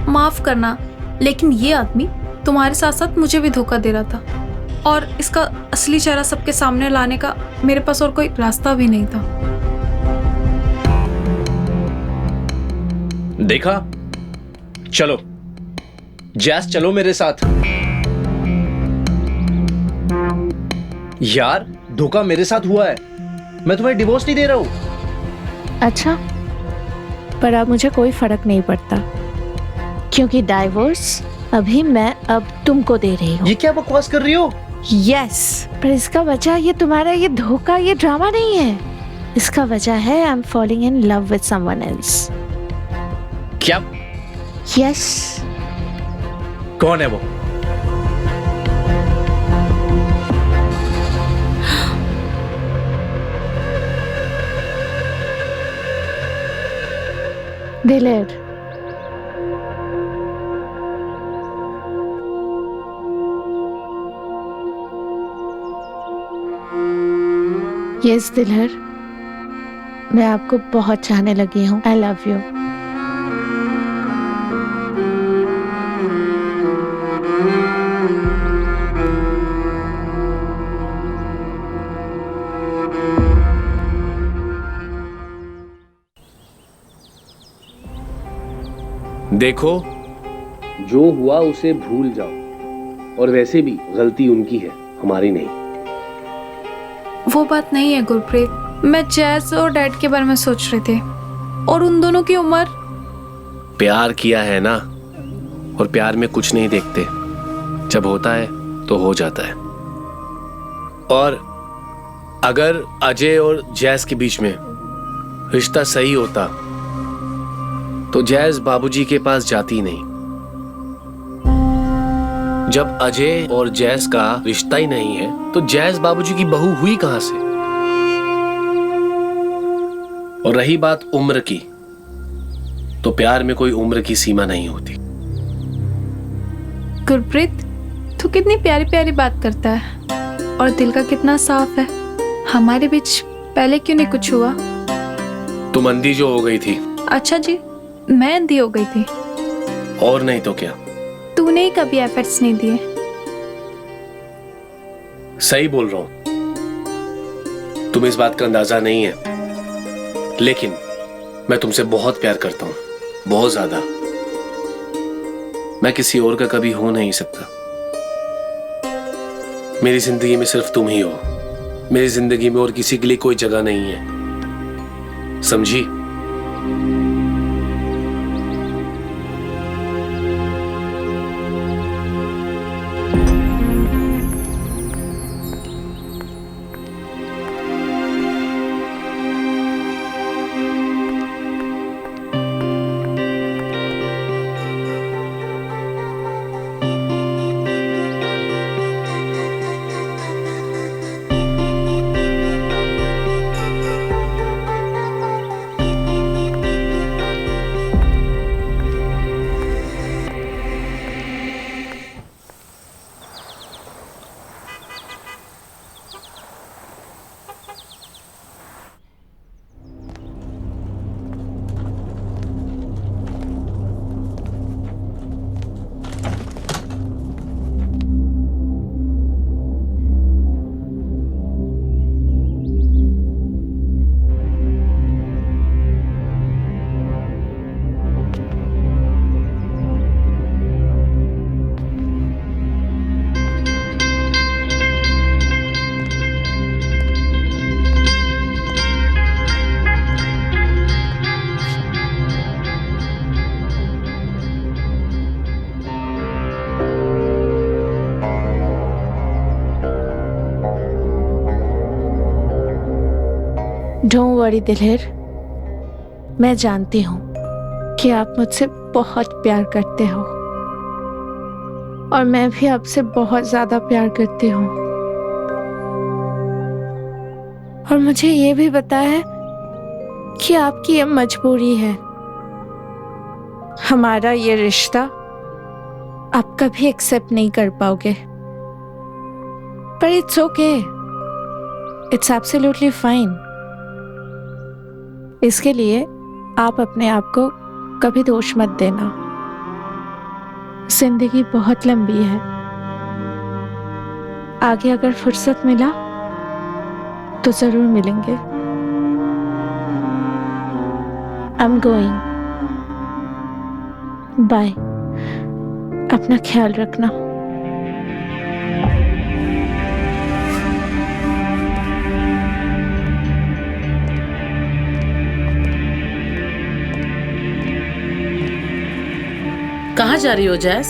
माफ करना, लेकिन ये आदमी तुम्हारे साथ साथ मुझे भी धोखा दे रहा था, और इसका असली चेहरा सबके सामने लाने का मेरे पास और कोई रास्ता भी नहीं था। देखा, चलो जैस, चलो मेरे साथ। यार, धोखा मेरे साथ हुआ है, मैं तुम्हें डिवोर्स नहीं दे रहा हूं। अच्छा, पर अब मुझे कोई फर्क नहीं पड़ता, क्योंकि डाइवोर्स अभी मैं अब तुमको दे रही हूँ। ये क्या बकवास कर रही हो? यस, पर इसका वजह ये तुम्हारा ये धोखा, ये ड्रामा नहीं है। इसका वजह है I am falling in love with someone else. क्या? यस। कौन है वो? दिलेर। यस दिलहर, मैं आपको बहुत चाहने लगी हूँ। I love you. देखो, जो हुआ उसे भूल जाओ, और वैसे भी गलती उनकी है, हमारी नहीं। वो बात नहीं है गुरप्रीत, मैं जैस और डैड के बारे में सोच रहे थे, और उन दोनों की उम्र। प्यार किया है ना, और प्यार में कुछ नहीं देखते, जब होता है तो हो जाता है। और अगर अजय और जैस के बीच में रिश्ता सही होता तो जैस बाबूजी के पास जाती नहीं। जब अजय और जैस का रिश्ता ही नहीं है तो जैस बाबूजी की बहू हुई कहां से? और रही बात उम्र की, तो प्यार में कोई उम्र की सीमा नहीं होती। गुरप्रीत, तू कितनी प्यारी प्यारी बात करता है, और दिल का कितना साफ है। हमारे बीच पहले क्यों नहीं कुछ हुआ? तुम अंधी जो हो गई थी। अच्छा जी, मैं अंधी हो गई थी? और नहीं तो क्या। तूने ही कभी एफर्ट्स नहीं दिए। सही बोल रहा हूं, तुम्हें इस बात का अंदाजा नहीं है, लेकिन मैं तुमसे बहुत प्यार करता हूं, बहुत ज्यादा। मैं किसी और का कभी हो नहीं सकता। मेरी जिंदगी में सिर्फ तुम ही हो। मेरी जिंदगी में और किसी के लिए कोई जगह नहीं है, समझी? डोंट वरी दिलहेर, मैं जानती हूँ कि आप मुझसे बहुत प्यार करते हो और मैं भी आपसे बहुत ज्यादा प्यार करती हूँ। और मुझे ये भी पता है कि आपकी ये मजबूरी है। हमारा ये रिश्ता आप कभी एक्सेप्ट नहीं कर पाओगे, पर it's okay, it's absolutely fine. इसके लिए आप अपने आप को कभी दोष मत देना। जिंदगी बहुत लंबी है, आगे अगर फुर्सत मिला तो जरूर मिलेंगे। आई एम गोइंग, बाय, अपना ख्याल रखना। कहाँ जा रही हो जैस?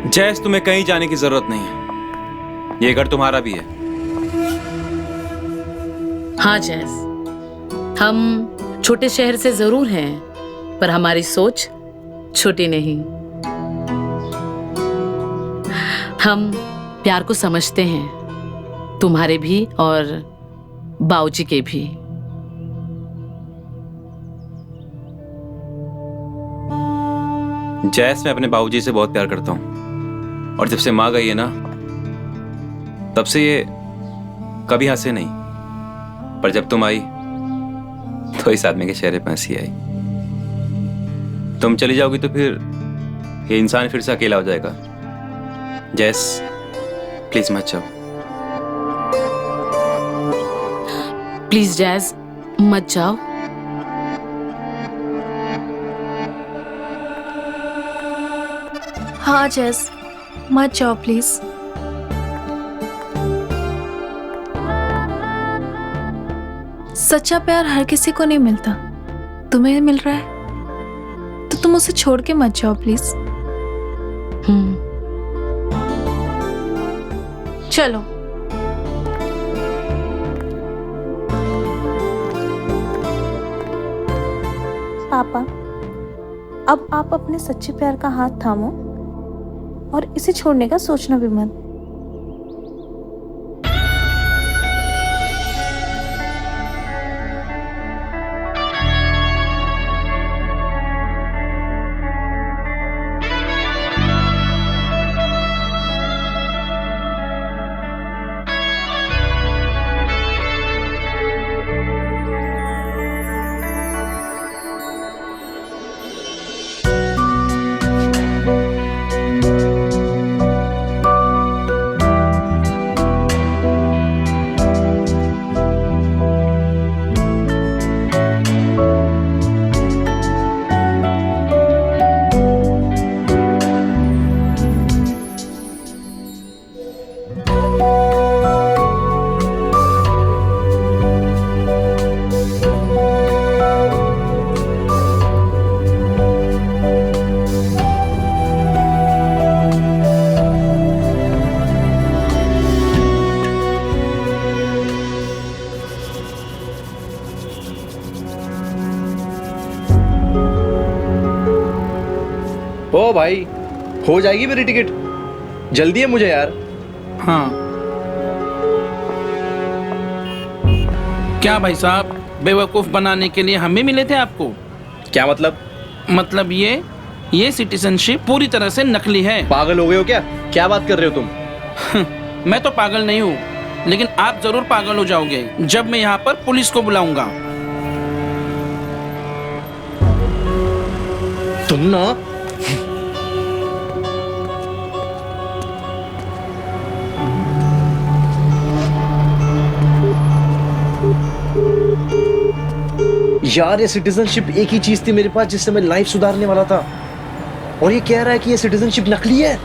जैस, तुम्हें कहीं जाने की जरूरत नहीं है, ये घर तुम्हारा भी है। हाँ जैस, हम छोटे शहर से जरूर हैं, पर हमारी सोच छोटी नहीं। हम प्यार को समझते हैं, तुम्हारे भी और बाऊजी के भी। जैस, मैं अपने बाबूजी से बहुत प्यार करता हूँ और जब से माँ गई है ना, तब से ये कभी हंसे नहीं, पर जब तुम आई तो इस आदमी के चेहरे पर हंसी आई। तुम चली जाओगी तो फिर ये इंसान फिर से अकेला हो जाएगा। जैस, प्लीज मत जाओ। प्लीज जैस, मत जाओ। हाँ जैस, मत जाओ प्लीज। सच्चा प्यार हर किसी को नहीं मिलता, तुम्हें मिल रहा है तो तुम उसे छोड़ के मत जाओ प्लीज। चलो। पापा, अब आप अपने सच्चे प्यार का हाथ थामो और इसे छोड़ने का सोचना भी मत। ओ भाई, हो जाएगी मेरी टिकट, जल्दी है मुझे यार। हाँ क्या भाई साहब, बेवकूफ बनाने के लिए हम भी मिले थे आपको? क्या मतलब? मतलब ये सिटीजनशिप पूरी तरह से नकली है। पागल हो गए हो क्या? क्या बात कर रहे हो तुम? मैं तो पागल नहीं हूँ, लेकिन आप जरूर पागल हो जाओगे जब मैं यहाँ पर पुलिस को बुलाऊंगा। तुम ना यार, ये सिटीजनशिप एक ही चीज थी मेरे पास जिससे मैं लाइफ सुधारने वाला था, और ये कह रहा है कि ये सिटीजनशिप नकली है।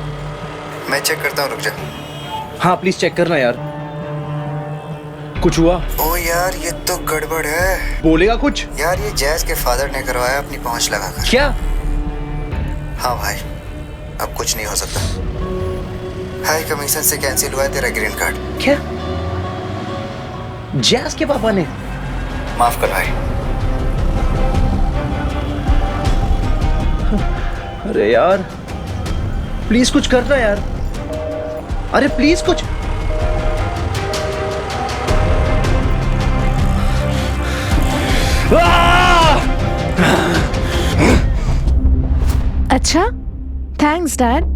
मैं चेक करता हूँ, रुक जा। हाँ प्लीज चेक करना यार। कुछ हुआ? ओ यार, ये तो गड़बड़ है। बोलेगा कुछ? यार, ये जैस के फादर ने करवाया अपनी पहुंच लगाकर। क्या? हाँ भाई, अब कुछ नहीं हो सकता। हाई कमीशन से कैंसिल हुआ है तेरा ग्रीन कार्ड। क्या? जैस के पापा ने? माफ कर भाई। अरे यार प्लीज कुछ करना यार, अरे प्लीज कुछ। अच्छा, थैंक्स डैड।